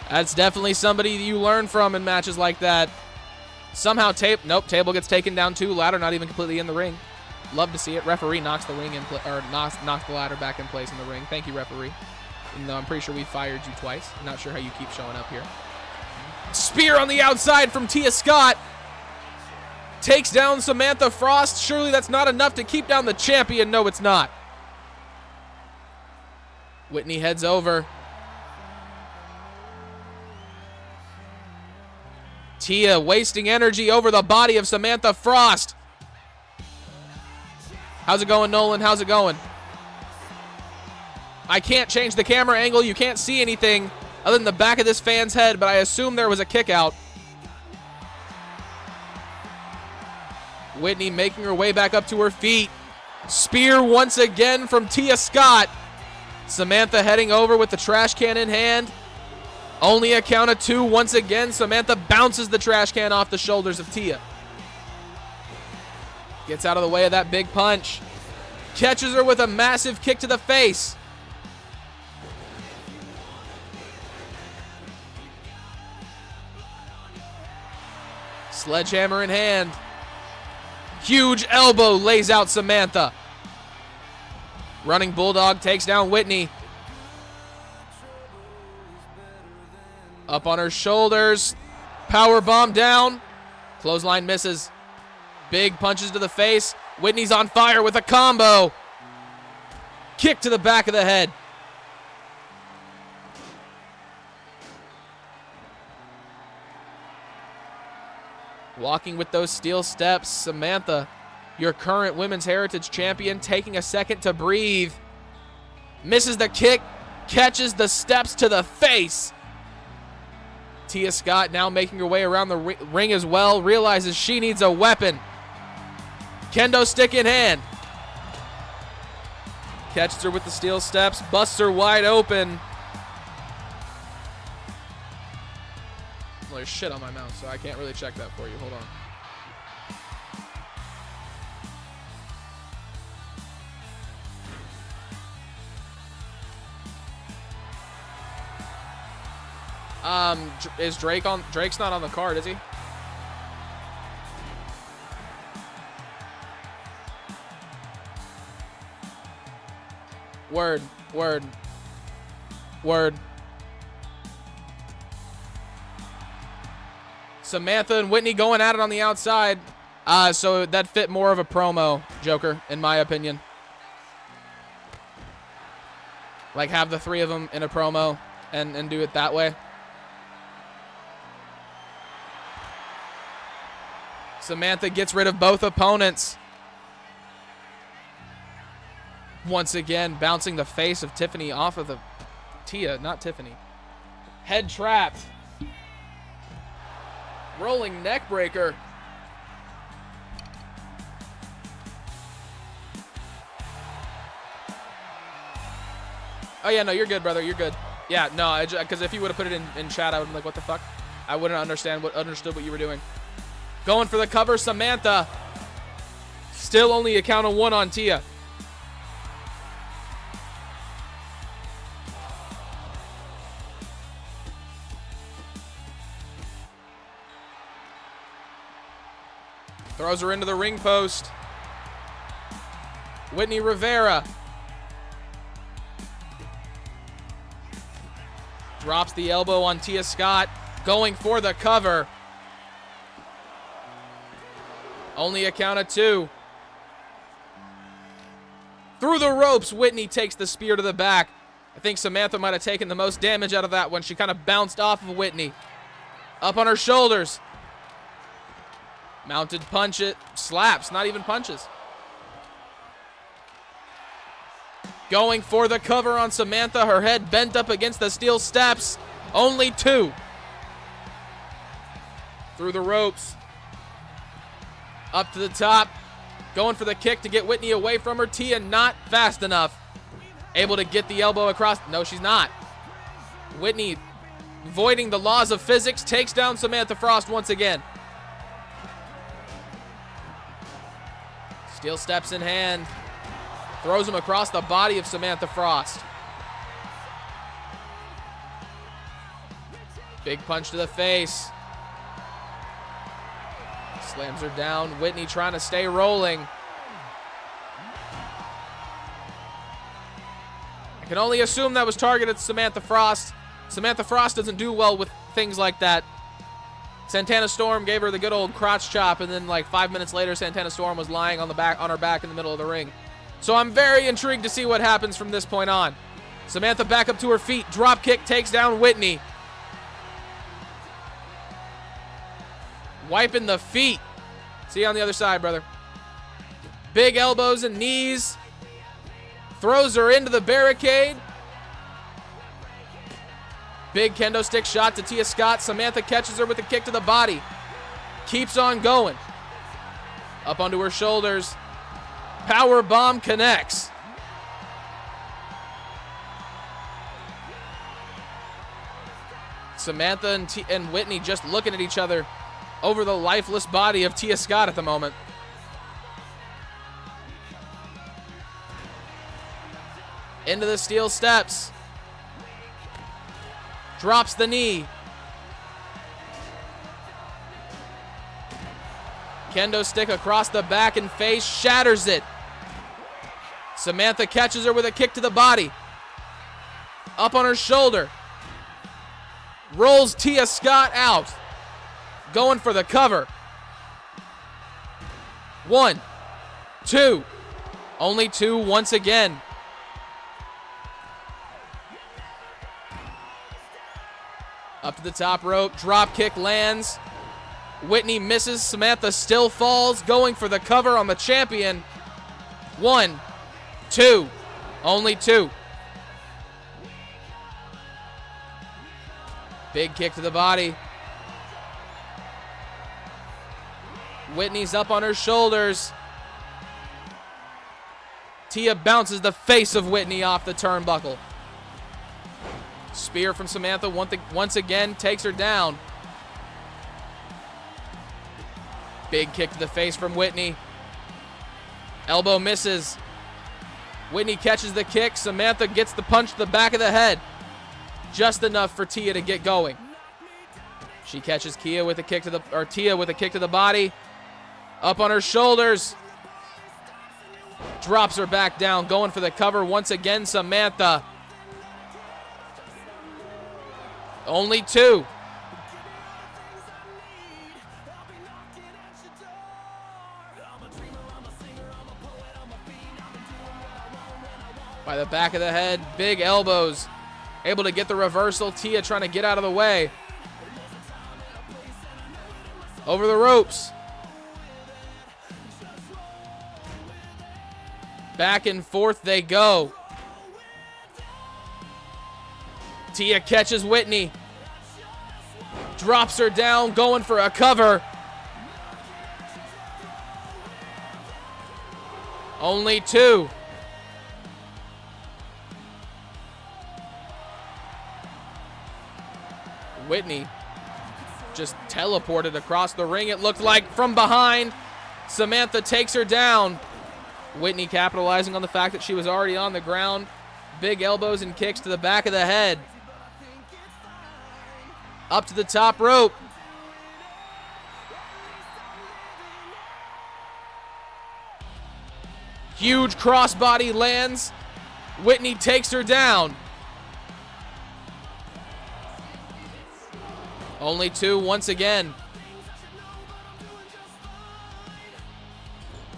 That's definitely somebody you learn from in matches like that. Somehow table gets taken down too. Ladder not even completely in the ring. Love to see it. Referee knocks the ring in knocks the ladder back in place in the ring. Thank you, referee. Even though I'm pretty sure we fired you twice. I'm not sure how you keep showing up here. Spear on the outside from Tia Scott. Takes down Samantha Frost. Surely that's not enough to keep down the champion. No, it's not. Whitney heads over. Tia wasting energy over the body of Samantha Frost. How's it going, Nolan? How's it going? I can't change the camera angle. You can't see anything other than the back of this fan's head, but I assume there was a kick out. Whitney making her way back up to her feet. Spear once again from Tia Scott. Samantha heading over with the trash can in hand. Only a count of 2 once again. Samantha bounces the trash can off the shoulders of Tia. Gets out of the way of that big punch. Catches her with a massive kick to the face. Sledgehammer in hand. Huge elbow lays out Samantha. Running Bulldog takes down Whitney. Up on her shoulders. Power bomb down. Clothesline misses. Big punches to the face. Whitney's on fire with a combo. Kick to the back of the head. Walking with those steel steps, Samantha, your current Women's Heritage Champion, taking a second to breathe. Misses the kick, catches the steps to the face. Tia Scott now making her way around the ring as well, realizes she needs a weapon. Kendo stick in hand. Catches her with the steel steps, busts her wide open. Well, there's shit on my mouse, so I can't really check that for you. Hold on. Is Drake on? Drake's not on the card, is he? Word. Samantha and Whitney going at it on the outside. So that fit more of a promo, Joker, in my opinion. Like, have the 3 of them in a promo and do it that way. Samantha gets rid of both opponents. Once again, bouncing the face of Tiffany off of the... Tia, not Tiffany. Head trapped. Rolling neck breaker. Oh, yeah, no, you're good, brother. You're good. Yeah, no, because if you would have put it in chat, I would have been like, what the fuck? I wouldn't understood what you were doing. Going for the cover, Samantha. Still only a count of 1 on Tia. Throws her into the ring post. Whitney Rivera. Drops the elbow on Tia Scott. Going for the cover. Only a count of 2. Through the ropes, Whitney takes the spear to the back. I think Samantha might have taken the most damage out of that one. She kind of bounced off of Whitney. Up on her shoulders. Mounted punch it. Slaps, not even punches. Going for the cover on Samantha. Her head bent up against the steel steps. Only 2. Through the ropes. Up to the top. Going for the kick to get Whitney away from her. Tia not fast enough. Able to get the elbow across. No, she's not. Whitney, voiding the laws of physics, takes down Samantha Frost once again. Steel steps in hand. Throws him across the body of Samantha Frost. Big punch to the face. Slams her down. Whitney trying to stay rolling. I can only assume that was targeted at Samantha Frost. Samantha Frost doesn't do well with things like that. Santana Storm gave her the good old crotch chop, and then like 5 minutes later, Santana Storm was lying on her back in the middle of the ring. So I'm very intrigued to see what happens from this point on. Samantha back up to her feet. Drop kick takes down Whitney. Wiping the feet. See you on the other side, brother. Big elbows and knees. Throws her into the barricade. Big kendo stick shot to Tia Scott. Samantha catches her with a kick to the body. Keeps on going. Up onto her shoulders. Power bomb connects. Samantha and Whitney just looking at each other over the lifeless body of Tia Scott at the moment. Into the steel steps. Drops the knee. Kendo stick across the back and face, shatters it. Samantha catches her with a kick to the body. Up on her shoulder. Rolls Tia Scott out. Going for the cover. 1, 2. Only 2 once again. Up to the top rope. Drop kick lands. Whitney misses. Samantha still falls. Going for the cover on the champion. 1, 2. Only 2. Big kick to the body. Whitney's up on her shoulders. Tia bounces the face of Whitney off the turnbuckle. Spear from Samantha once again takes her down. Big kick to the face from Whitney. Elbow misses. Whitney catches the kick. Samantha gets the punch to the back of the head. Just enough for Tia to get going. She catches Tia with a kick to the body. Up on her shoulders. Drops her back down. Going for the cover once again, Samantha. Only 2. By the back of the head, big elbows. Able to get the reversal. Tia trying to get out of the way. Over the ropes. Back and forth they go. Tia catches Whitney. Drops her down, going for a cover. Only 2. Whitney just teleported across the ring, it looked like, from behind. Samantha takes her down. Whitney capitalizing on the fact that she was already on the ground. Big elbows and kicks to the back of the head. Up to the top rope. Huge crossbody lands. Whitney takes her down. Only two once again.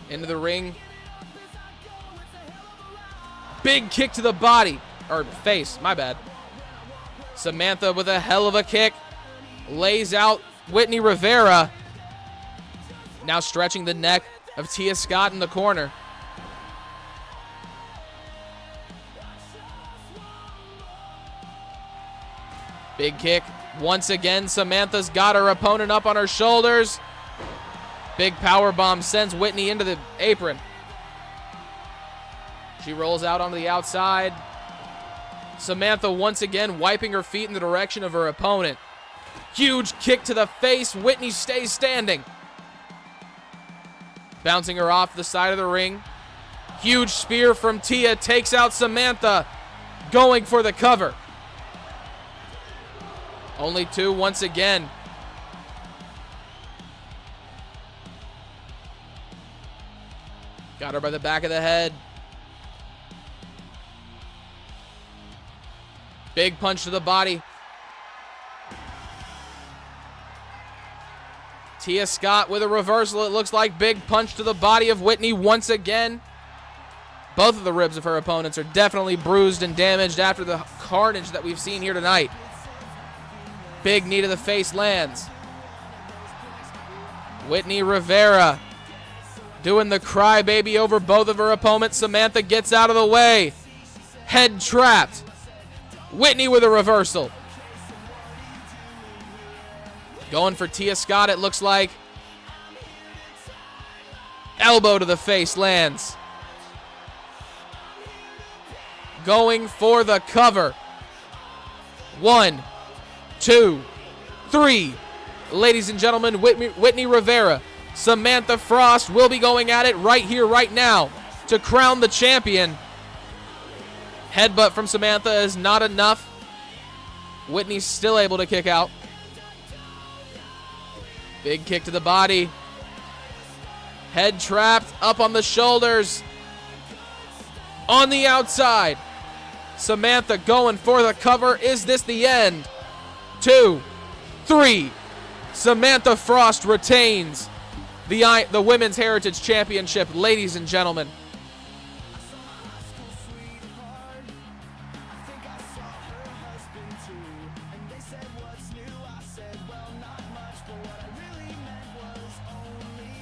Into the ring. Big kick to the body. Or face, my bad. Samantha with a hell of a kick. Lays out Whitney Rivera. Now stretching the neck of Tia Scott in the corner. Big kick. Once again, Samantha's got her opponent up on her shoulders. Big power bomb sends Whitney into the apron. She rolls out onto the outside. Samantha once again wiping her feet in the direction of her opponent. Huge kick to the face. Whitney stays standing. Bouncing her off the side of the ring. Huge spear from Tia takes out Samantha. Going for the cover. Only two once again. Got her by the back of the head. Big punch to the body. Tia Scott with a reversal. It looks like big punch to the body of Whitney once again. Both of the ribs of her opponents are definitely bruised and damaged after the carnage that we've seen here tonight. Big knee to the face lands. Whitney Rivera doing the crybaby over both of her opponents. Samantha gets out of the way. Head trapped. Whitney with a reversal. Going for Tia Scott, it looks like. Elbow to the face lands. Going for the cover. 1, 2, 3. Ladies and gentlemen, Whitney Rivera, Samantha Frost will be going at it right here, right now to crown the champion. Headbutt from Samantha is not enough. Whitney's still able to kick out. Big kick to the body. Head trapped, up on the shoulders. On the outside. Samantha going for the cover. Is this the end? 2, 3. Samantha Frost retains the Women's Heritage Championship, ladies and gentlemen.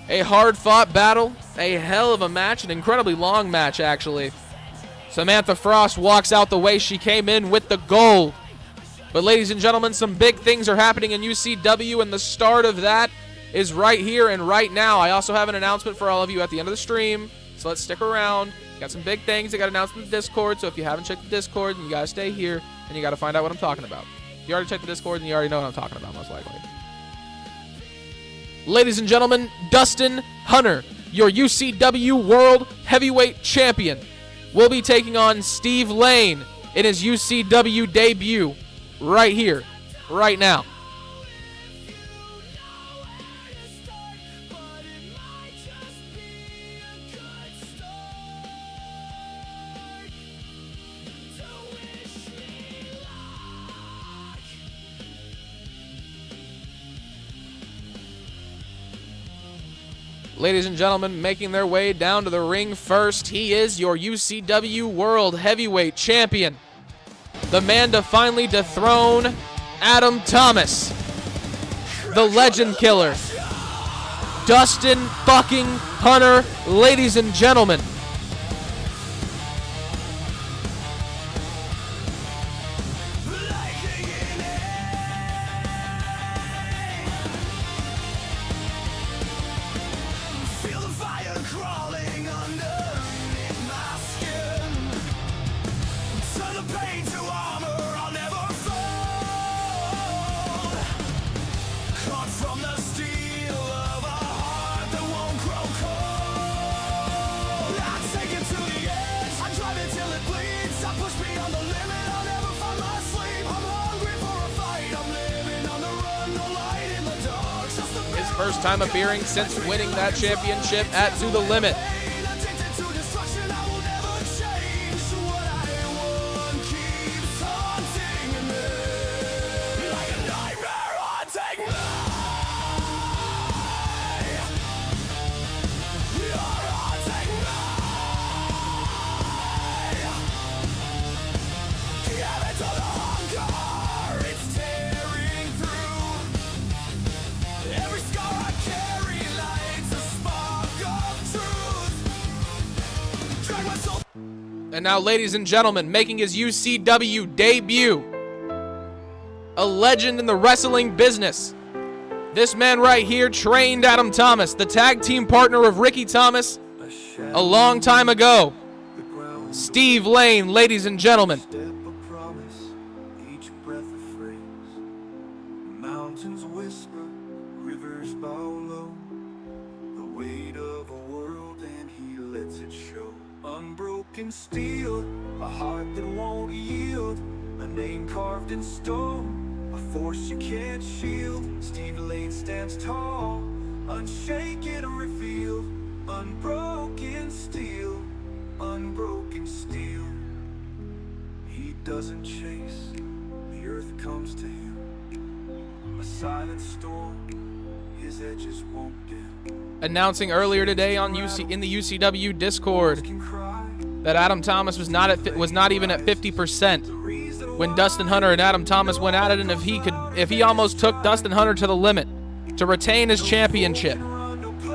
A hard-fought battle, a hell of a match, an incredibly long match, actually. Samantha Frost walks out the way she came in with the gold. But ladies and gentlemen, some big things are happening in UCW, and the start of that is right here and right now. I also have an announcement for all of you at the end of the stream, so let's stick around. Got some big things I got announced in the Discord, so if you haven't checked the Discord, then you gotta stay here, and you gotta find out what I'm talking about. If you already checked the Discord, then you already know what I'm talking about, most likely. Ladies and gentlemen, Dustyn Hunter, your UCW World Heavyweight Champion, will be taking on Steve Lane in his UCW debut right here, right now. Ladies and gentlemen, making their way down to the ring first, he is your UCW World Heavyweight Champion. The man to finally dethrone Adam Thomas. The Legend Killer. Dustyn fucking Hunter, ladies and gentlemen. First time appearing since winning that championship at To The Limit. Addicted to destruction, I will never change. What I want keeps haunting me. Like a nightmare haunting me. You're haunting me. Give it to the hunger. It's tearing through. Every scar I carry lights a spark of truth. Drag my soul. And now, ladies and gentlemen, making his UCW debut, a legend in the wrestling business. This man right here trained Adam Thomas, the tag team partner of Ricky Thomas, a long time ago. Steve Lane, ladies and gentlemen. Step of promise, each breath a phrase. Mountains whisper, rivers bow low. The weight of a world and he lets it show. Unbroken steel, a heart that won't yield. A name carved in stone, a force you can't shield. Steve Lane stands tall, unshaken, revealed. Unbroken steel, unbroken steel. He doesn't chase, the earth comes to him. A silent storm, his edges won't dim. Announcing earlier today on in the UCW Discord Can cry, that Adam Thomas was not even at 50% when Dustyn Hunter and Adam Thomas went at it, and if he almost took Dustyn Hunter to the limit to retain his championship.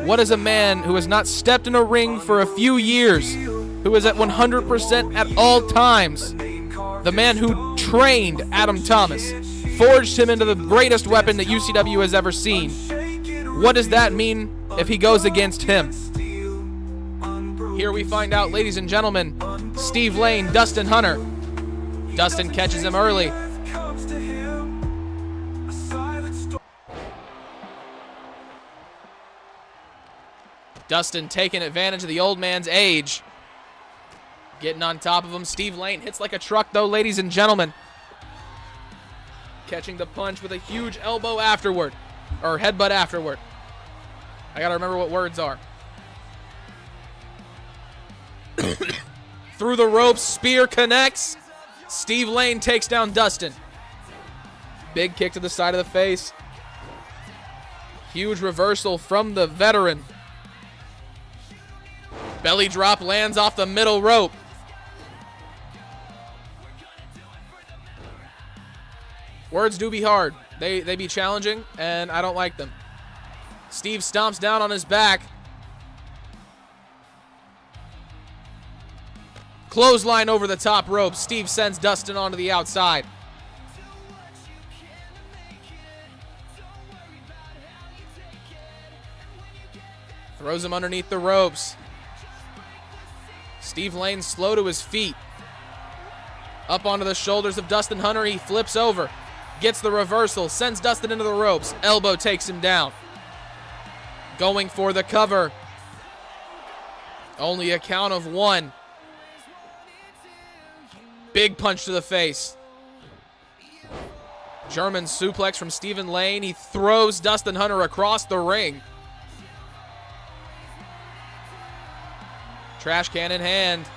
What is a man who has not stepped in a ring for a few years, who is at 100% at all times, the man who trained Adam Thomas, forged him into the greatest weapon that UCW has ever seen? What does that mean if he goes against him? Here we find out, ladies and gentlemen, Steve Lane, Dustyn Hunter. Dustin catches him early. comes to him. A silent storm. Dustin taking advantage of the old man's age. Getting on top of him. Steve Lane hits like a truck, though, ladies and gentlemen. Catching the punch with a huge elbow afterward. Or headbutt afterward. I gotta remember what words are. Through the ropes, spear connects. Steve Lane takes down Dustin. Big kick to the side of the face. Huge reversal from the veteran. Belly drop lands off the middle rope. Words do be hard. They be challenging, and I don't like them. Steve stomps down on his back. Clothesline over the top rope. Steve sends Dustin onto the outside. Throws him underneath the ropes. Steve Lane slow to his feet. Up onto the shoulders of Dustyn Hunter. He flips over. Gets the reversal. Sends Dustin into the ropes. Elbow takes him down. Going for the cover. Only a count of one. Big punch to the face. German suplex from Stephen Lane. He throws Dustyn Hunter across the ring. Trash can in hand.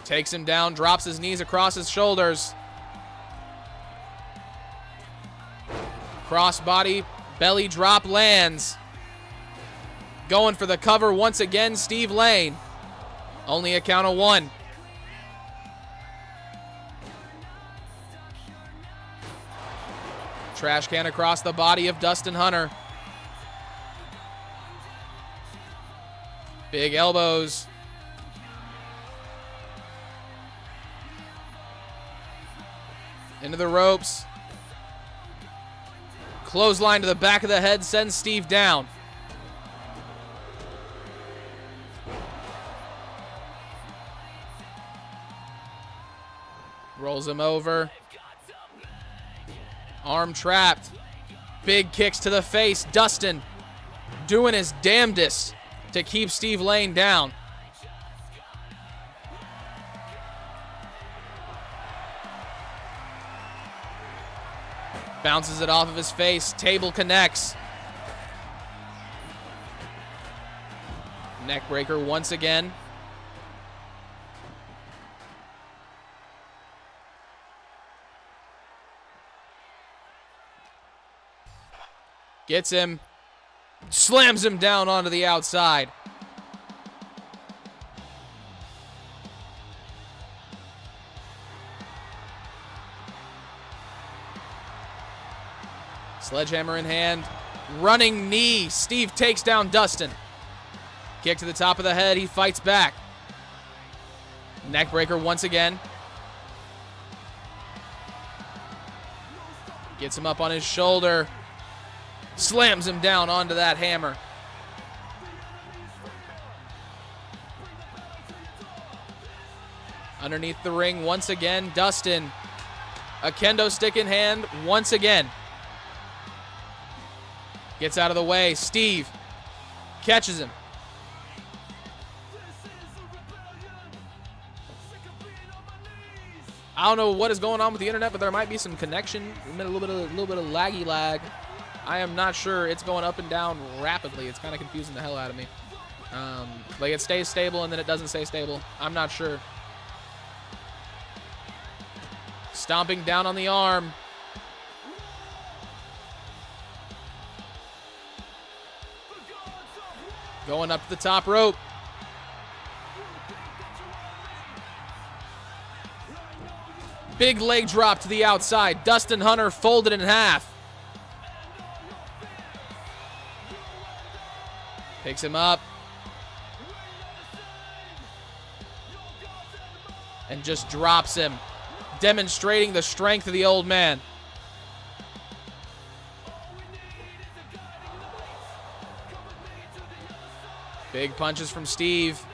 Takes him down, drops his knees across his shoulders. Crossbody, belly drop lands. Going for the cover once again, Steve Lane. Only a count of one. Trash can across the body of Dustyn Hunter. Big elbows. Into the ropes. Clothesline to the back of the head sends Steve down. Rolls him over. Arm trapped. Big kicks to the face. Dustin doing his damnedest to keep Steve Lane down. Bounces it off of his face. Table connects. Neckbreaker once again. Gets him. Slams him down onto the outside. Sledgehammer in hand. Running knee. Steve takes down Dustin. Kick to the top of the head. He fights back. Neckbreaker once again. Gets him up on his shoulder. Slams him down onto that hammer. Underneath the ring once again, Dustin. A kendo stick in hand once again. Gets out of the way. Steve catches him. I don't know what is going on with the internet, but there might be some connection, a little bit of laggy lag. I am not sure. It's going up and down rapidly. It's kind of confusing the hell out of me. Like it stays stable and then it doesn't stay stable. I'm not sure. Stomping down on the arm. Going up to the top rope. Big leg drop to the outside. Dustyn Hunter folded in half. Picks him up. And just drops him, demonstrating the strength of the old man. Big punches from Steve.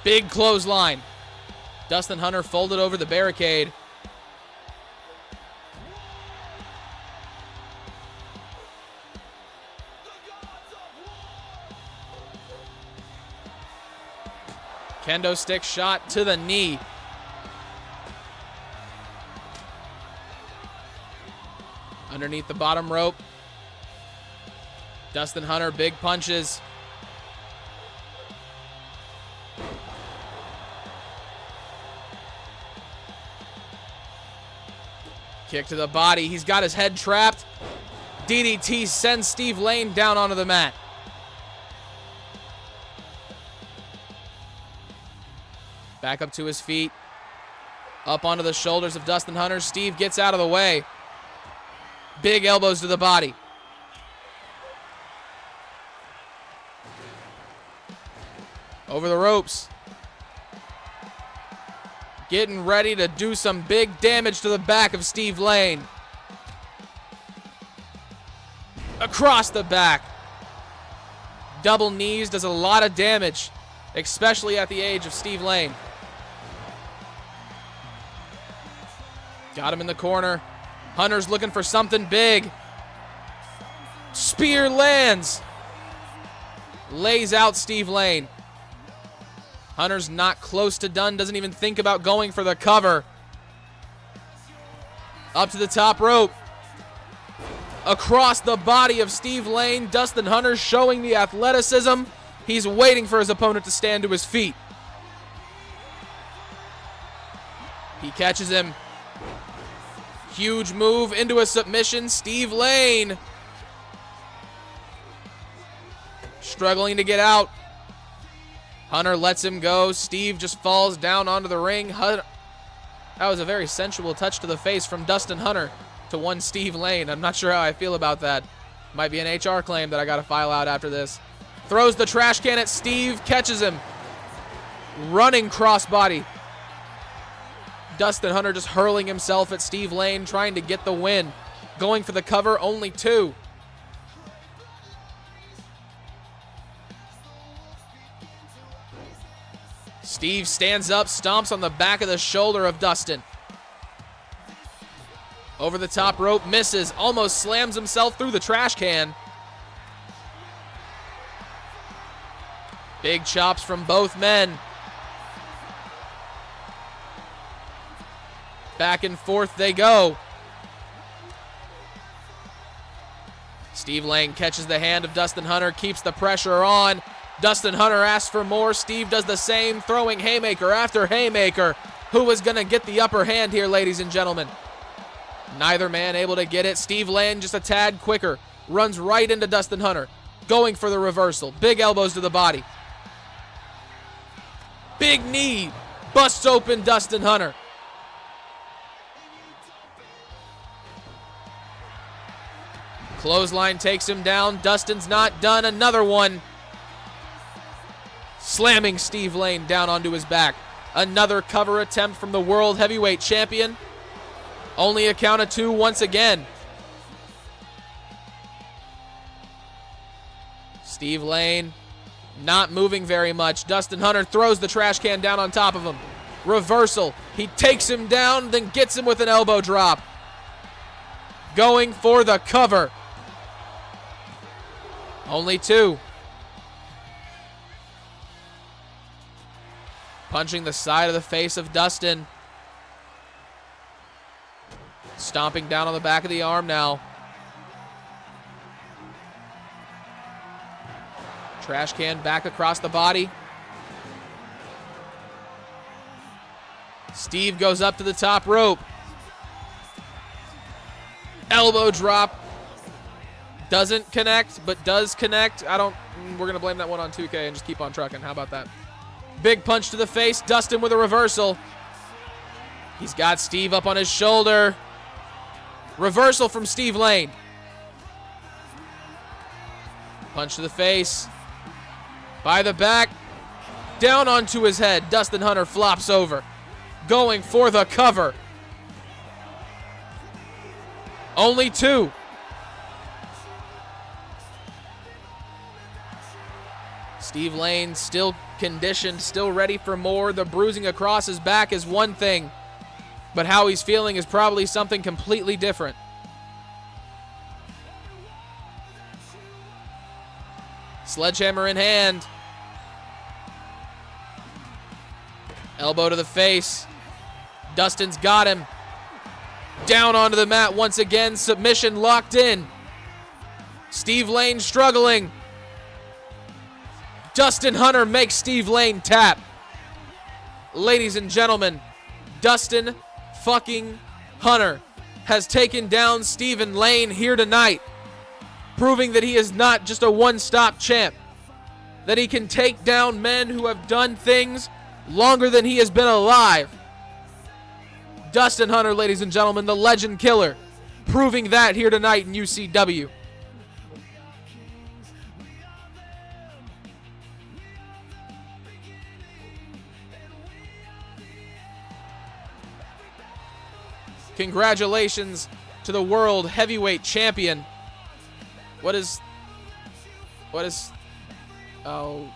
Big clothesline. Dustyn Hunter folded over the barricade. Kendo stick shot to the knee. Underneath the bottom rope. Dustyn Hunter, big punches. Kick to the body. He's got his head trapped. DDT sends Steve Lane down onto the mat. Back up to his feet. Up onto the shoulders of Dustyn Hunter. Steve gets out of the way. Big elbows to the body. Over the ropes. Getting ready to do some big damage to the back of Steve Lane. Across the back. Double knees does a lot of damage, especially at the age of Steve Lane. Got him in the corner. Hunter's looking for something big. Spear lands. Lays out Steve Lane. Hunter's not close to done. Doesn't even think about going for the cover. Up to the top rope. Across the body of Steve Lane. Dustyn Hunter showing the athleticism. He's waiting for his opponent to stand to his feet. He catches him. Huge move into a submission. Steve Lane struggling to get out. Hunter lets him go. Steve just falls down onto the ring. That was a very sensual touch to the face from Dustyn Hunter to one Steve Lane. I'm not sure how I feel about that. Might be an HR claim that I got to file out after this. Throws the trash can at Steve. Catches him. Running crossbody. Dustyn Hunter just hurling himself at Steve Lane, trying to get the win. Going for the cover, only two. Steve stands up, stomps on the back of the shoulder of Dustin. Over the top rope, misses, almost slams himself through the trash can. Big chops from both men. Back and forth they go. Steve Lane catches the hand of Dustyn Hunter, keeps the pressure on. Dustyn Hunter asks for more. Steve does the same, throwing haymaker after haymaker. Who is going to get the upper hand here, ladies and gentlemen? Neither man able to get it. Steve Lane just a tad quicker. Runs right into Dustyn Hunter. Going for the reversal. Big elbows to the body. Big knee. Busts open Dustyn Hunter. Clothesline takes him down. Dustin's not done. Another one. Slamming Steve Lane down onto his back. Another cover attempt from the World Heavyweight Champion. Only a count of 2 once again. Steve Lane not moving very much. Dustyn Hunter throws the trash can down on top of him. Reversal. He takes him down, then gets him with an elbow drop. Going for the cover. Only 2. Punching the side of the face of Dustin. Stomping down on the back of the arm now. Trash can back across the body. Steve goes up to the top rope. Elbow drop. Doesn't connect, but does connect. We're going to blame that one on 2K and just keep on trucking. How about that? Big punch to the face. Dustin with a reversal. He's got Steve up on his shoulder. Reversal from Steve Lane. Punch to the face. By the back. Down onto his head. Dustyn Hunter flops over. Going for the cover. Only 2. Steve Lane still conditioned, still ready for more. The bruising across his back is one thing, but how he's feeling is probably something completely different. Sledgehammer in hand. Elbow to the face. Dustin's got him. Down onto the mat once again. Submission locked in. Steve Lane struggling. Dustyn Hunter makes Steve Lane tap. Ladies and gentlemen, Dustyn fucking Hunter has taken down Stephen Lane here tonight, proving that he is not just a one-stop champ, that he can take down men who have done things longer than he has been alive. Dustyn Hunter, ladies and gentlemen, the legend killer, proving that here tonight in UCW. Congratulations to the World Heavyweight Champion. Oh.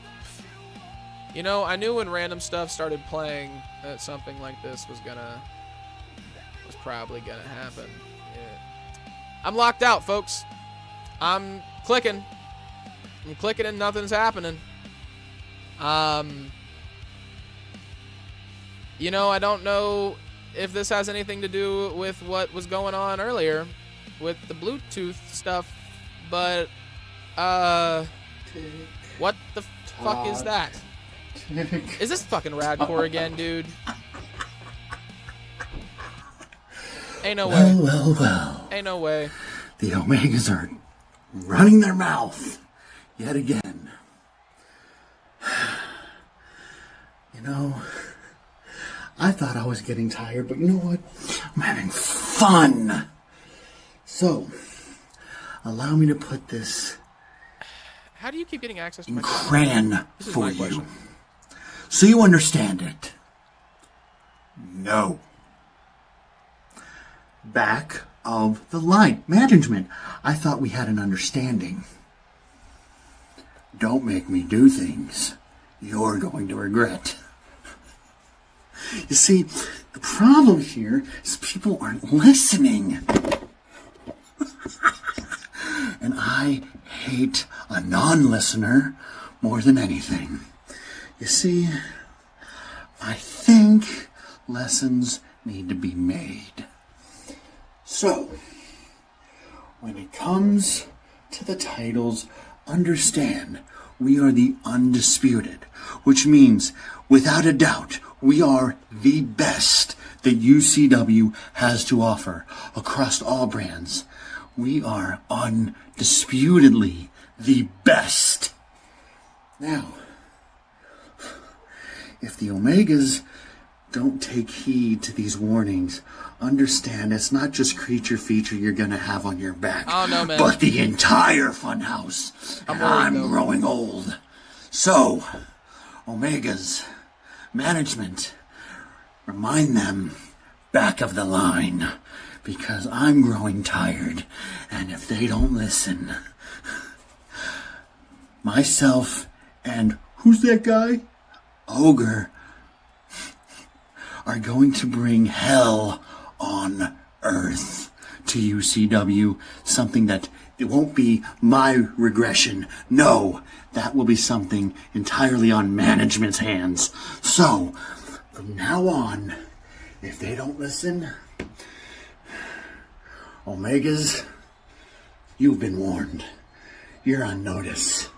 You know, I knew when random stuff started playing that something like this was probably gonna happen. Yeah. I'm locked out, folks. I'm clicking and nothing's happening. You know, I don't know if this has anything to do with what was going on earlier with the Bluetooth stuff, but what the fuck is that? Is this fucking Radcore again, dude? Ain't no way. Well. Ain't no way. The Omegas are running their mouth yet again. You know, I thought I was getting tired, but you know what? I'm having fun. So, allow me to put this How do you keep getting access to in my crayon This is for my you. question. So you understand it. No. Back of the line. Management, I thought we had an understanding. Don't make me do things you're going to regret. You see, the problem here is people aren't listening. And I hate a non-listener more than anything. You see, I think lessons need to be made. So, when it comes to the titles, understand we are the undisputed, which means, without a doubt, we are the best that UCW has to offer across all brands. We are undisputedly the best. Now, if the Omegas don't take heed to these warnings, understand it's not just creature feature you're gonna have on your back, Oh, no, man. but the entire funhouse. I'm And worried, I'm though. growing old. So, Omegas, management, remind them back of the line, because I'm growing tired, and if they don't listen, myself and who's that guy? Ogre are going to bring hell on earth to UCW, something that it won't be my regression. No, that will be something entirely on management's hands. So, from now on, if they don't listen, Omegas, you've been warned. You're on notice.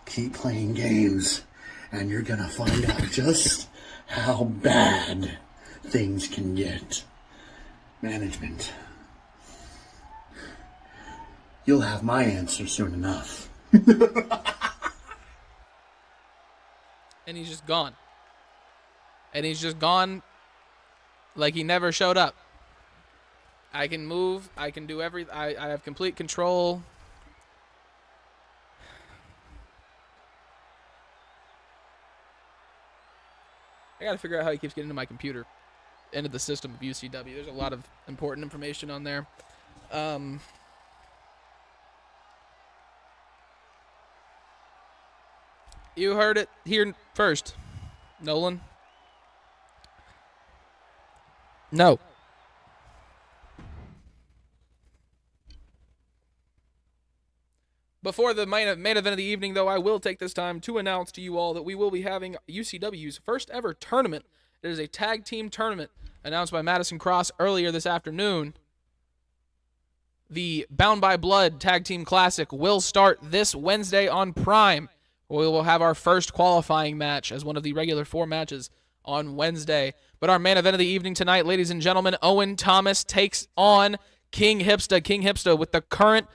Keep playing games, and you're gonna find out just how bad things can get. Management, you'll have my answer soon enough. And he's just gone. And he's just gone like he never showed up. I can move. I can do everything. I have complete control. I got to figure out how he keeps getting into my computer, into the system of UCW. There's a lot of important information on there. You heard it here first, Nolan. No. Before the main event of the evening, though, I will take this time to announce to you all that we will be having UCW's first ever tournament. It is a tag team tournament announced by Madison Cross earlier this afternoon. The Bound by Blood Tag Team Classic will start this Wednesday on Prime. We will have our first qualifying match as one of the regular 4 matches on Wednesday. But our main event of the evening tonight, ladies and gentlemen, Owen Thomas takes on King Hipsta. King Hipsta with the current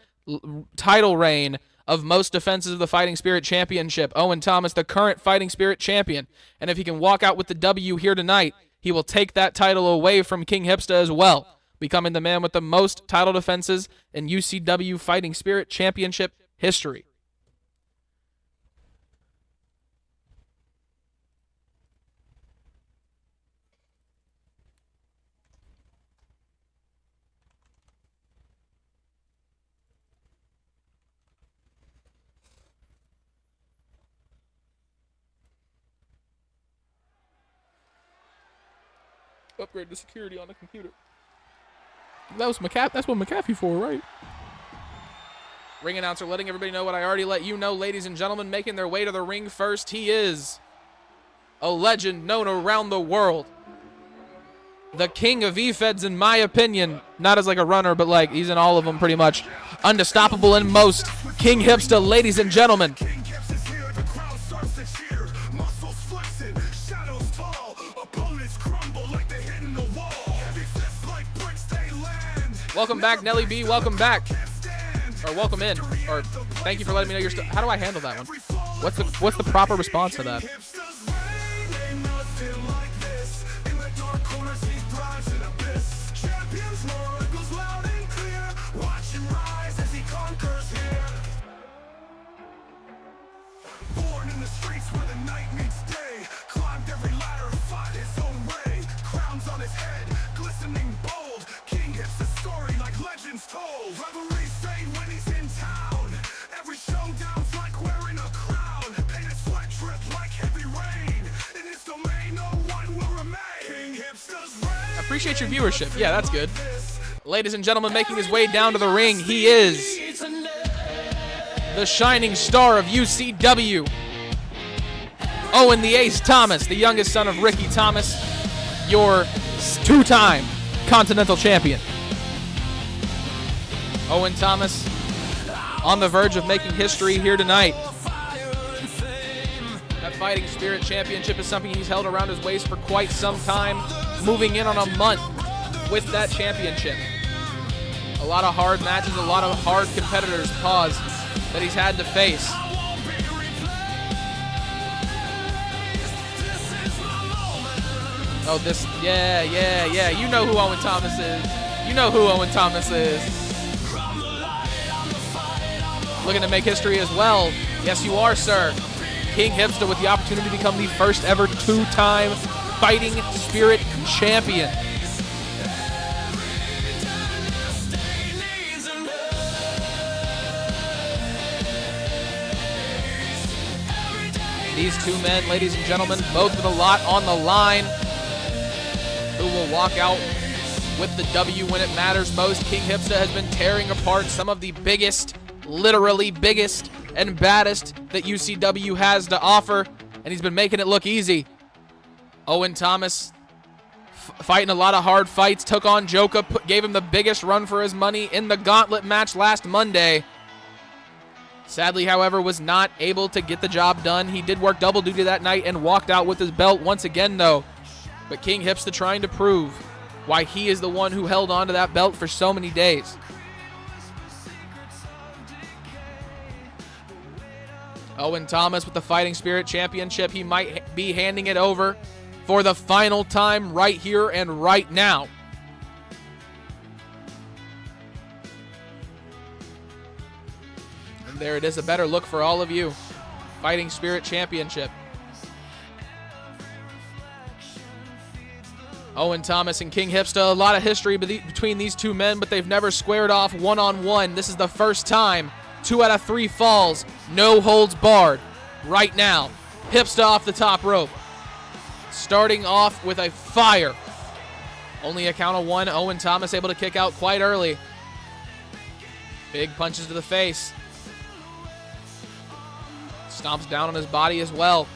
title reign of most defenses of the Fighting Spirit Championship. Owen Thomas, the current Fighting Spirit Champion. And if he can walk out with the W here tonight, he will take that title away from King Hipsta as well, becoming the man with the most title defenses in UCW Fighting Spirit Championship history. Upgrade the security on the computer. That's what McAfee for, right? Ring announcer letting everybody know what I already let you know, ladies and gentlemen. Making their way to the ring first, he is a legend known around the world. The king of EFEDs, in my opinion. Not as like a runner, but like he's in all of them pretty much. Unstoppable in most. King Hipsta, ladies and gentlemen. Welcome back, Nelly B. Welcome back. Or welcome in. Or thank you for letting me know your stuff. How do I handle that one? What's the proper response to that? Appreciate your viewership. Yeah, that's good. Ladies and gentlemen, making his way down to the ring, he is the shining star of UCW, Owen the Ace Thomas, the youngest son of Ricky Thomas, your two-time Continental Champion. Owen Thomas on the verge of making history here tonight. That Fighting Spirit Championship is something he's held around his waist for quite some time, moving in on a month with that championship. A lot of hard matches, a lot of hard competitors, that he's had to face. Oh, this, yeah. You know who Owen Thomas is. You know who Owen Thomas is. Looking to make history as well. Yes, you are, sir. King Hipsta with the opportunity to become the first ever two-time Fighting Spirit Champion. These two men, ladies and gentlemen, both with a lot on the line, who will walk out with the W when it matters most. King Hipsta has been tearing apart some of the biggest, literally biggest and baddest that UCW has to offer, and he's been making it look easy. Owen Thomas fighting a lot of hard fights, took on Joka, gave him the biggest run for his money in the gauntlet match last Monday. Sadly, however, was not able to get the job done. He did work double duty that night and walked out with his belt once again, though. But King Hipsta trying to prove why he is the one who held on to that belt for so many days. Owen Thomas with the Fighting Spirit Championship. He might be handing it over for the final time right here and right now. And there it is, a better look for all of you. Fighting Spirit Championship. Owen Thomas and King Hipsta, a lot of history between these two men, but they've never squared off one-on-one. This is the first time. 2 out of 3 falls, no holds barred. Right now, Hipsta off the top rope. Starting off with a fire. Only a count of 1. Owen Thomas able to kick out quite early. Big punches to the face. Stomps down on his body as well.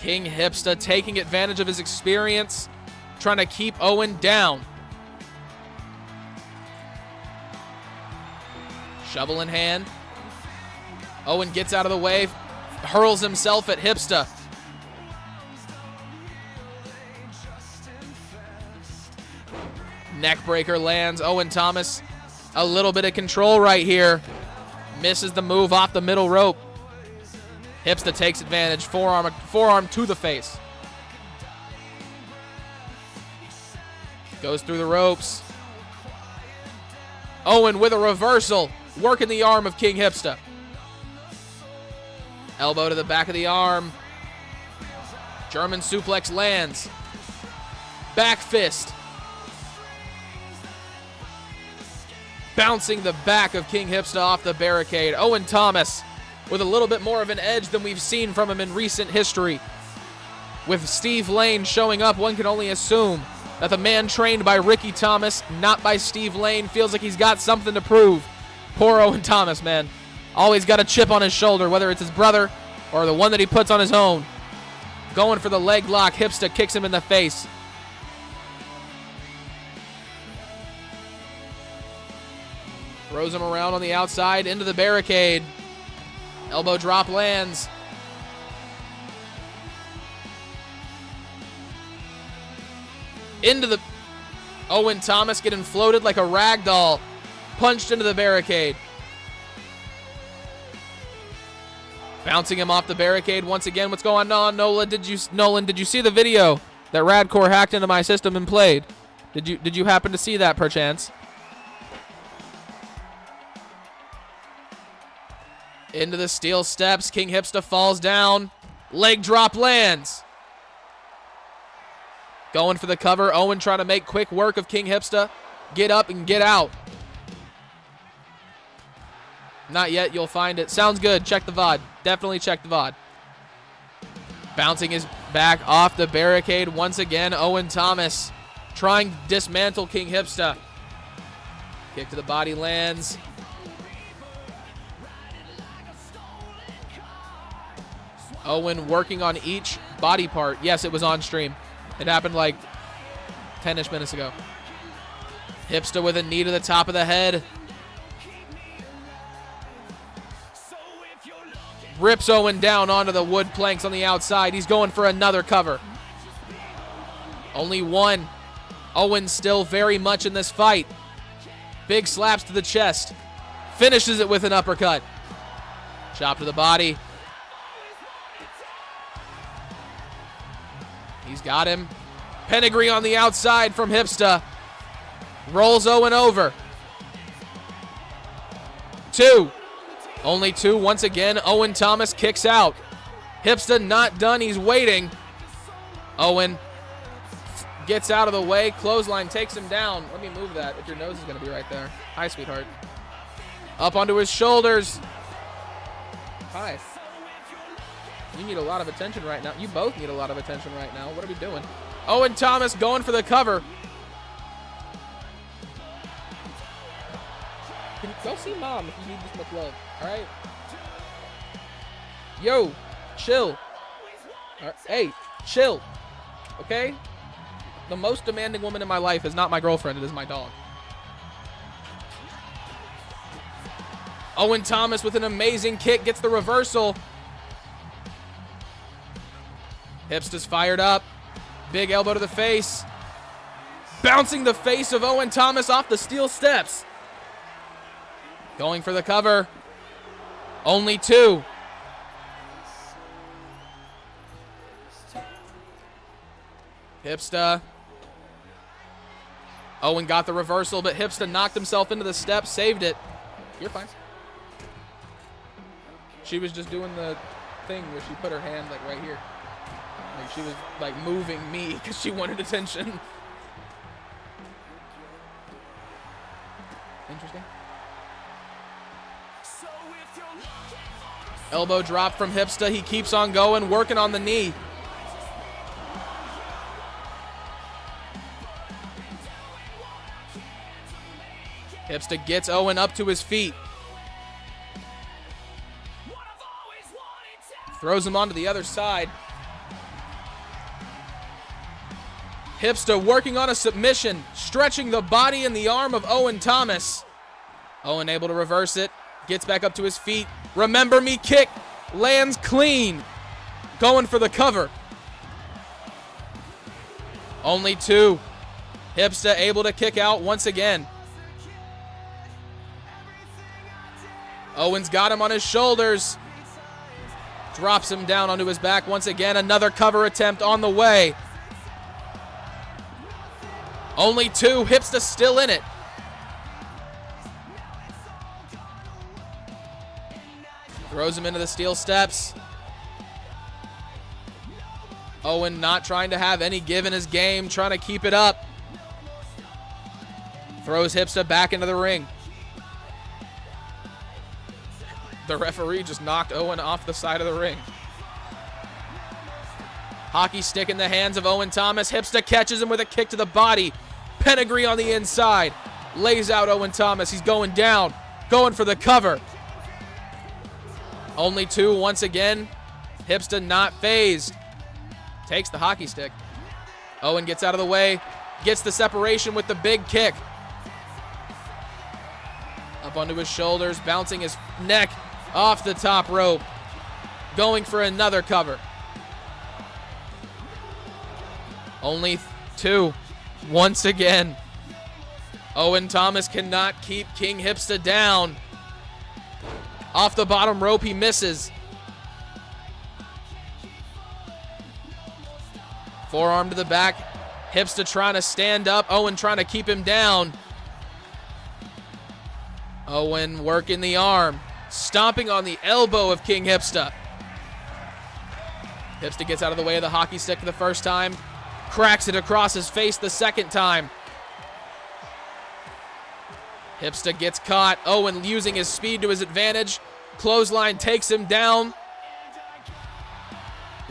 King Hipsta taking advantage of his experience, trying to keep Owen down. Shovel in hand. Owen gets out of the way, hurls himself at Hipsta. Neckbreaker lands. Owen Thomas, a little bit of control right here. Misses the move off the middle rope. Hipsta takes advantage. Forearm to the face. Goes through the ropes. Owen with a reversal. Working the arm of King Hipsta. Elbow to the back of the arm. German suplex lands. Back fist. Bouncing the back of King Hipsta off the barricade. Owen Thomas with a little bit more of an edge than we've seen from him in recent history. With Steve Lane showing up, one can only assume that the man trained by Ricky Thomas, not by Steve Lane, feels like he's got something to prove. Poor Owen Thomas, man. Always got a chip on his shoulder, whether it's his brother or the one that he puts on his own. Going for the leg lock. Hipsta kicks him in the face. Throws him around on the outside into the barricade. Elbow drop lands. Into the... Owen Thomas getting floated like a rag doll. Punched into the barricade. Bouncing him off the barricade once again. What's going on, Nolan? Did you see the video that Radcore hacked into my system and played? Did you happen to see that perchance? Into the steel steps. King Hipsta falls down. Leg drop lands. Going for the cover. Owen trying to make quick work of King Hipsta. Get up and get out. Not yet. You'll find it. Sounds good. Check the VOD. Definitely check the VOD. Bouncing his back off the barricade once again. Owen Thomas trying to dismantle King Hipsta. Kick to the body lands. Owen working on each body part. Yes, it was on stream. It happened like 10-ish minutes ago. Hipsta with a knee to the top of the head. Rips Owen down onto the wood planks on the outside. He's going for another cover. Only one. Owen still very much in this fight. Big slaps to the chest. Finishes it with an uppercut. Chop to the body. He's got him. Pedigree on the outside from Hipsta. Rolls Owen over. 2. Only 2 once again. Owen Thomas kicks out. Hipsta not done. He's waiting. Owen gets out of the way. Clothesline takes him down. Let me move that if your nose is going to be right there. Hi, sweetheart. Up onto his shoulders. Hi. You need a lot of attention right now. You both need a lot of attention right now. What are we doing? Owen Thomas going for the cover. Go see mom if you need this much love. All right? Yo, chill. All right. Hey, chill. Okay? The most demanding woman in my life is not my girlfriend. It is my dog. Owen Thomas with an amazing kick gets the reversal. Hipsta's fired up. Big elbow to the face. Bouncing the face of Owen Thomas off the steel steps. Going for the cover. Only 2. Hipsta. Owen got the reversal, but Hipsta knocked himself into the steps, saved it. You're fine. She was just doing the thing where she put her hand like right here. Like she was like moving me because she wanted attention. Interesting. Elbow drop from Hipsta. He keeps on going, working on the knee. Hipsta gets Owen up to his feet. Throws him onto the other side. Hipsta working on a submission, stretching the body and the arm of Owen Thomas. Owen able to reverse it, gets back up to his feet. Remember me kick, lands clean. Going for the cover. Only 2. Hipsta able to kick out once again. Owen's got him on his shoulders. Drops him down onto his back once again. Another cover attempt on the way. Only 2. Hipsta still in it. Throws him into the steel steps. Owen not trying to have any give in his game, trying to keep it up. Throws Hipsta back into the ring. The referee just knocked Owen off the side of the ring. Hockey stick in the hands of Owen Thomas. Hipsta catches him with a kick to the body. Pedigree on the inside. Lays out Owen Thomas. He's going down. Going for the cover. Only 2 once again. Hipsta not phased. Takes the hockey stick. Owen gets out of the way. Gets the separation with the big kick. Up onto his shoulders. Bouncing his neck off the top rope. Going for another cover. Only 2 once again. Owen Thomas cannot keep King Hipsta down. Off the bottom rope, he misses. Forearm to the back. Hipsta trying to stand up. Owen trying to keep him down. Owen working the arm. Stomping on the elbow of King Hipsta. Hipsta gets out of the way of the hockey stick the first time. Cracks it across his face the second time. Hipsta gets caught. Owen using his speed to his advantage. Clothesline takes him down.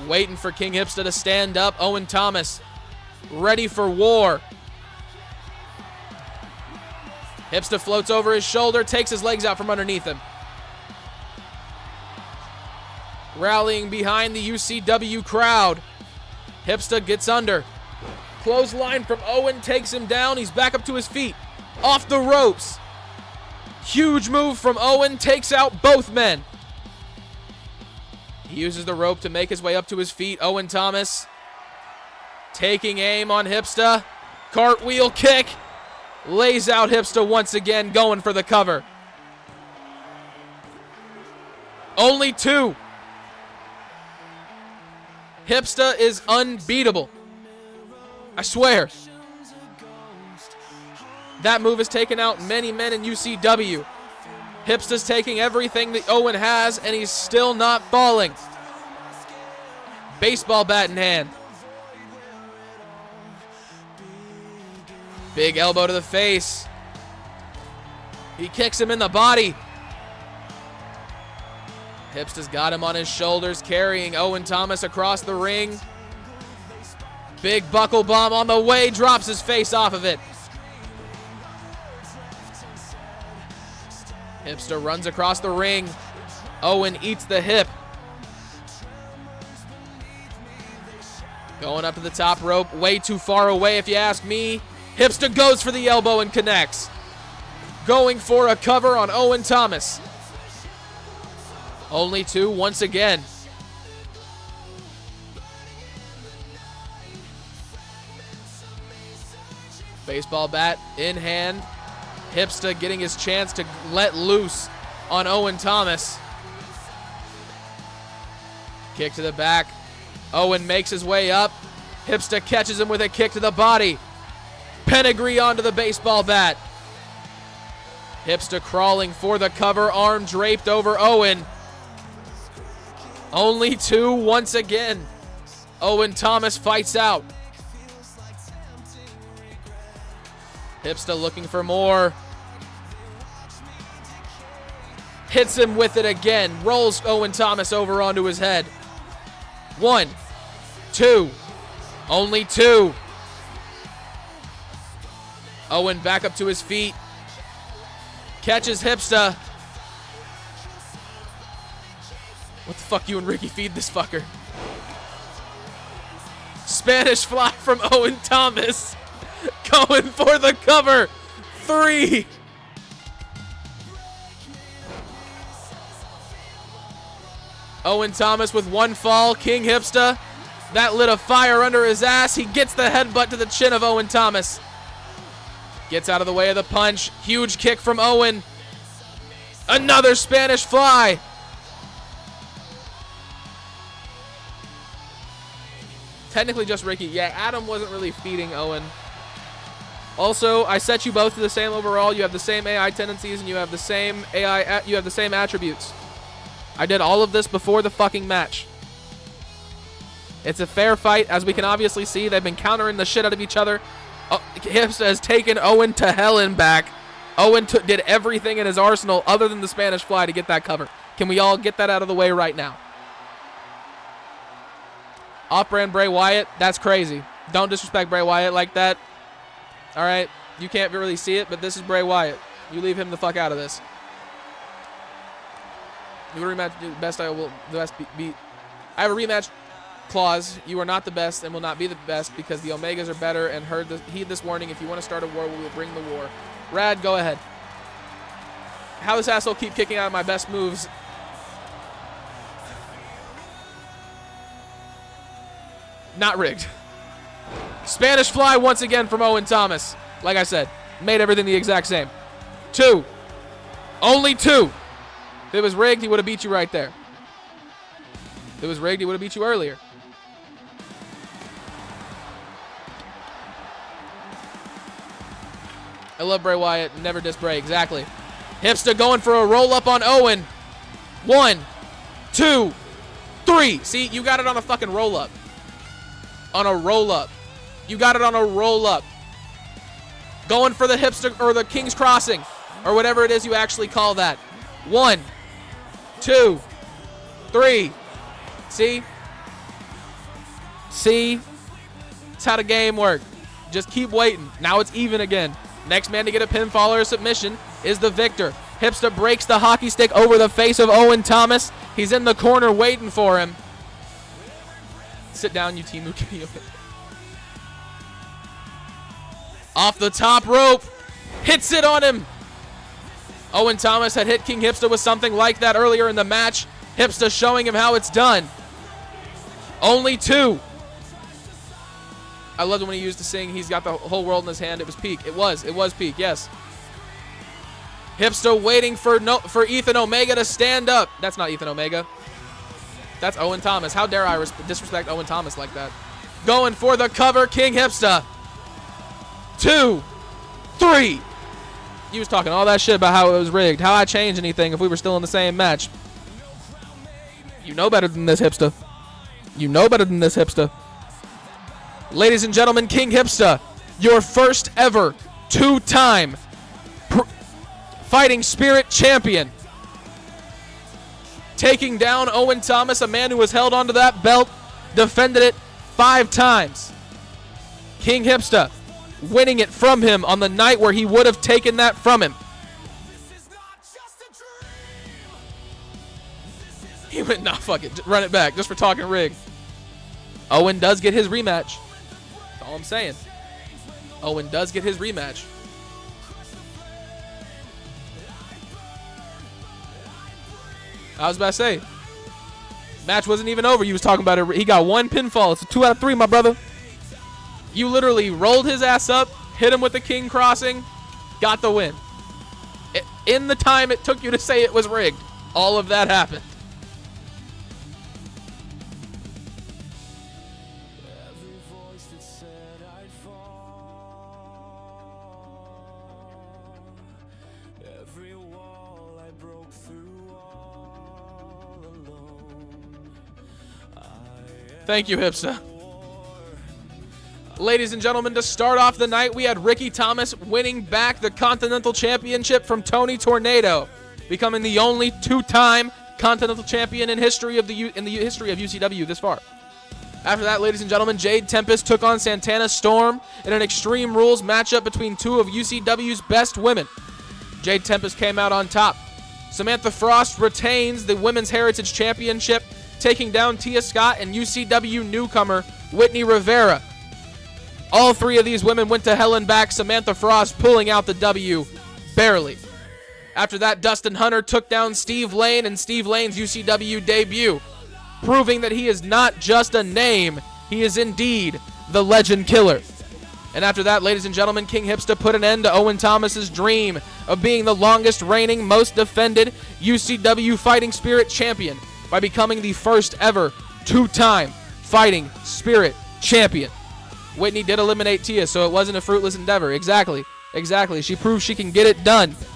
Waiting for King Hipsta to stand up. Owen Thomas ready for war. Hipsta floats over his shoulder, takes his legs out from underneath him. rallying behind the UCW crowd. Hipsta gets under. Clothesline from Owen takes him down. He's back up to his feet. Off the ropes. Huge move from Owen, takes out both men. He uses the rope to make his way up to his feet. Owen Thomas taking aim on Hipsta. Cartwheel kick. Lays out Hipsta once again, going for the cover. Only two. Hipsta is unbeatable. I swear. That move has taken out many men in UCW. Hipsta's taking everything that Owen has, and he's still not falling. Baseball bat in hand. Big elbow to the face. He kicks him in the body. Hipsta's got him on his shoulders, carrying Owen Thomas across the ring. Big buckle bomb on the way, drops his face off of it. Hipster runs across the ring. Owen eats the hip. Going up to the top rope, way too far away if you ask me. Hipster goes for the elbow and connects. Going for a cover on Owen Thomas. Only two once again. Baseball bat in hand. Hipsta getting his chance to let loose on Owen Thomas. Kick to the back. Owen makes his way up. Hipsta catches him with a kick to the body. Pedigree onto the baseball bat. Hipsta crawling for the cover, arm draped over Owen. Only two once again. Owen Thomas fights out. Hipsta looking for more. Hits him with it again. Rolls Owen Thomas over onto his head. 1, 2. Only two. Owen back up to his feet. Catches Hipsta. What the fuck, you and Ricky feed this fucker? Spanish fly from Owen Thomas. Going for the cover. 3. Owen Thomas with one fall. King Hipsta. That lit a fire under his ass. He gets the headbutt to the chin of Owen Thomas. Gets out of the way of the punch. Huge kick from Owen. Another Spanish fly. Technically just Ricky. Yeah, Adam wasn't really feeding Owen. Also, I set you both to the same overall. You have the same AI tendencies and you have the same you have the same attributes. I did all of this before the fucking match. It's a fair fight. As we can obviously see, they've been countering the shit out of each other. Hipsta has taken Owen to hell and back. Owen did everything in his arsenal other than the Spanish fly to get that cover. Can we all get that out of the way right now? Off-brand Bray Wyatt, that's crazy. Don't disrespect Bray Wyatt like that. All right, you can't really see it, but this is Bray Wyatt. You leave him the fuck out of this. You rematch, the best I will, the best beat. I have a rematch clause. You are not the best and will not be the best because the Omegas are better, and heed this warning. If you want to start a war, we will bring the war. Rad, go ahead. How this asshole keep kicking out of my best moves? Not rigged. Spanish fly once again from Owen Thomas. Like I said, made everything the exact same. 2. Only 2. If it was rigged, he would have beat you right there. If it was rigged, he would have beat you earlier. I love Bray Wyatt. Never diss Bray. Exactly. Hipsta going for a roll-up on Owen. 1, 2, 3. See, you got it on a fucking roll-up. On a roll-up. You got it on a roll-up. Going for the Hipster or the King's Crossing or whatever it is you actually call that. 1, 2, 3. See? See? That's how the game works. Just keep waiting. Now it's even again. Next man to get a pinfall or a submission is the victor. Hipsta breaks the hockey stick over the face of Owen Thomas. He's in the corner waiting for him. Sit down, you Timu. Off the top rope. Hits it on him. Owen Thomas had hit King Hipsta with something like that earlier in the match. Hipsta showing him how it's done. Only 2. I loved it when he used to sing, he's got the whole world in his hand. It was peak. It was peak, yes. Hipsta waiting for Ethan Omega to stand up. That's not Ethan Omega. That's Owen Thomas. How dare I disrespect Owen Thomas like that? Going for the cover, King Hipsta. 2, 3. He was talking all that shit about how it was rigged. How I change anything if we were still in the same match. You know better than this, Hipsta. You know better than this, Hipsta. Ladies and gentlemen, King Hipsta, your first ever 2-time Fighting Spirit champion. Taking down Owen Thomas, a man who was held onto that belt, defended it 5 times. King Hipsta winning it from him on the night where he would have taken that from him. He went, nah, fuck it, run it back, just for talking rig. Owen does get his rematch. That's all I'm saying. Owen does get his rematch. I was about to say, match wasn't even over. You was talking about it. He got 1 pinfall. It's a 2 out of 3, my brother. You literally rolled his ass up, hit him with the king crossing, got the win. In the time it took you to say it was rigged, all of that happened. Thank you, Hipsta. Ladies and gentlemen, to start off the night, we had Ricky Thomas winning back the Continental Championship from Tony Tornado, becoming the only 2-time Continental Champion in the history of UCW this far. After that, ladies and gentlemen, Jade Tempest took on Santana Storm in an Extreme Rules matchup between 2 of UCW's best women. Jade Tempest came out on top. Samantha Frost retains the Women's Heritage Championship, taking down Tia Scott and UCW newcomer Whitney Rivera. All 3 of these women went to hell and back, Samantha Frost pulling out the W, barely. After that, Dustyn Hunter took down Steve Lane in Steve Lane's UCW debut, proving that he is not just a name, he is indeed the Legend Killer. And after that, ladies and gentlemen, King Hipsta put an end to Owen Thomas's dream of being the longest reigning, most defended UCW Fighting Spirit champion by becoming the first ever 2-time Fighting Spirit champion. Whitney did eliminate Tia, so it wasn't a fruitless endeavor. Exactly. She proved she can get it done. If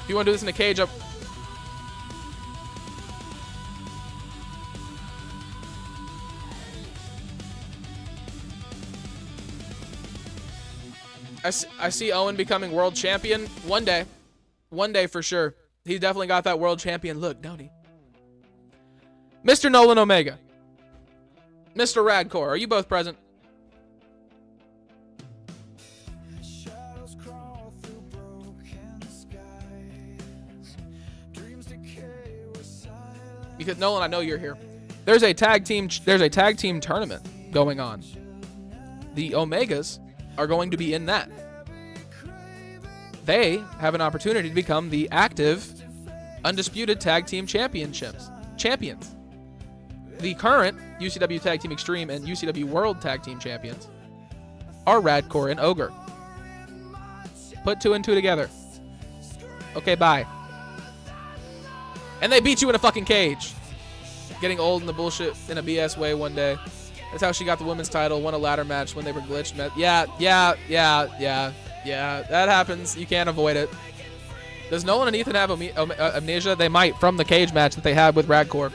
you want to do this in a cage up... I see Owen becoming world champion one day. One day for sure. He's definitely got that world champion look, don't he? Mr. Nolan Omega. Mr. Radcore, are you both present? Because Nolan, I know you're here. There's a tag team tournament going on. The Omegas are going to be in that. They have an opportunity to become the active, undisputed tag team champions. The current UCW Tag Team Extreme and UCW World Tag Team Champions are Radcore and Ogre. Put 2 and 2 together. Okay, bye. And they beat you in a fucking cage. Getting old in the bullshit in a BS way one day. That's how she got the women's title, won a ladder match when they were glitched. Yeah. That happens. You can't avoid it. Does Nolan and Ethan have amnesia? They might, from the cage match that they had with Radcore.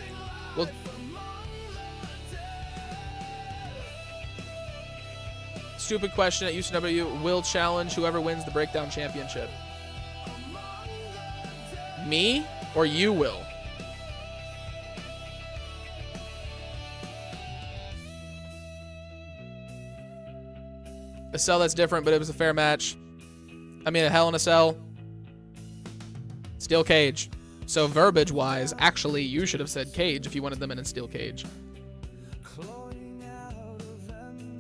Well, stupid question at UCW will challenge whoever wins the Breakdown Championship. Me or you will? A cell that's different, but it was a fair match. I mean, a Hell in a Cell. Steel cage. So verbiage-wise, actually, you should have said cage if you wanted them in a steel cage.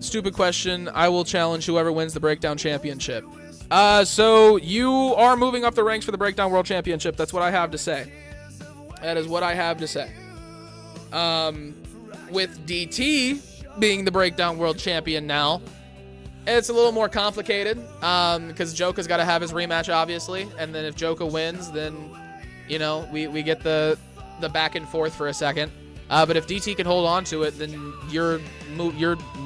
Stupid question. I will challenge whoever wins the Breakdown Championship. So you are moving up the ranks for the Breakdown World Championship. That's what I have to say. That is what I have to say. With DT being the Breakdown World Champion now, it's a little more complicated because Joka's got to have his rematch, obviously. And then if Joka wins, then, you know, we get the back and forth for a second. But if DT can hold on to it, then you're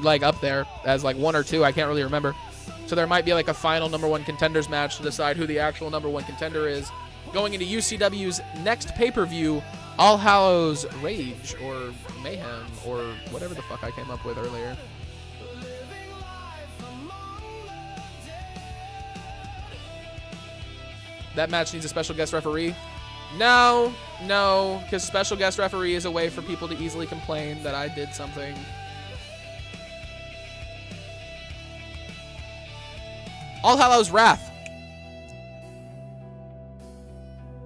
like up there as like 1 or 2. I can't really remember. So there might be like a final #1 contenders match to decide who the actual #1 contender is. Going into UCW's next pay-per-view, All Hallows Rage or Mayhem or whatever the fuck I came up with earlier. That match needs a special guest referee. No, because special guest referee is a way for people to easily complain that I did something. All Hallows Wrath.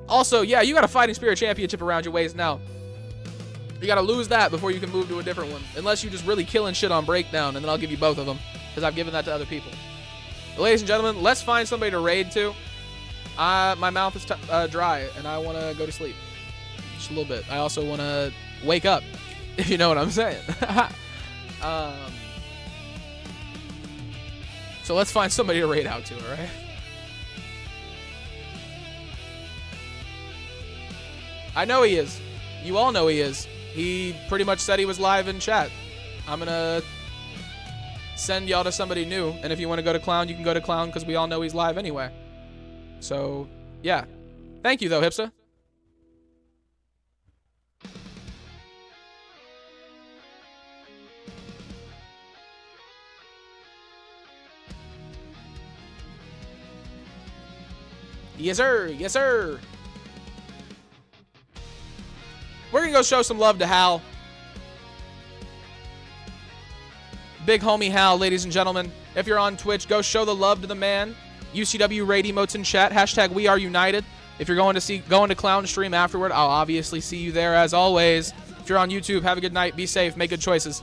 Also, yeah, you got a Fighting Spirit Championship around your waist now. You got to lose that before you can move to a different one. Unless you're just really killing shit on Breakdown, and then I'll give you both of them, because I've given that to other people. But ladies and gentlemen, let's find somebody to raid to. My mouth is dry, and I want to go to sleep. Just a little bit. I also want to wake up, if you know what I'm saying. So let's find somebody to raid out to, all right? I know he is. You all know he is. He pretty much said he was live in chat. I'm going to send y'all to somebody new, and if you want to go to Clown, you can go to Clown, because we all know he's live anyway. So, yeah. Thank you, though, Hipsta. Yes, sir. Yes, sir. We're going to go show some love to Hal. Big homie Hal, ladies and gentlemen. If you're on Twitch, go show the love to the man. UCW raid emotes in chat. Hashtag We Are United. If you're going to Clown stream afterward, I'll obviously see you there as always. If you're on YouTube, have a good night. Be safe. Make good choices.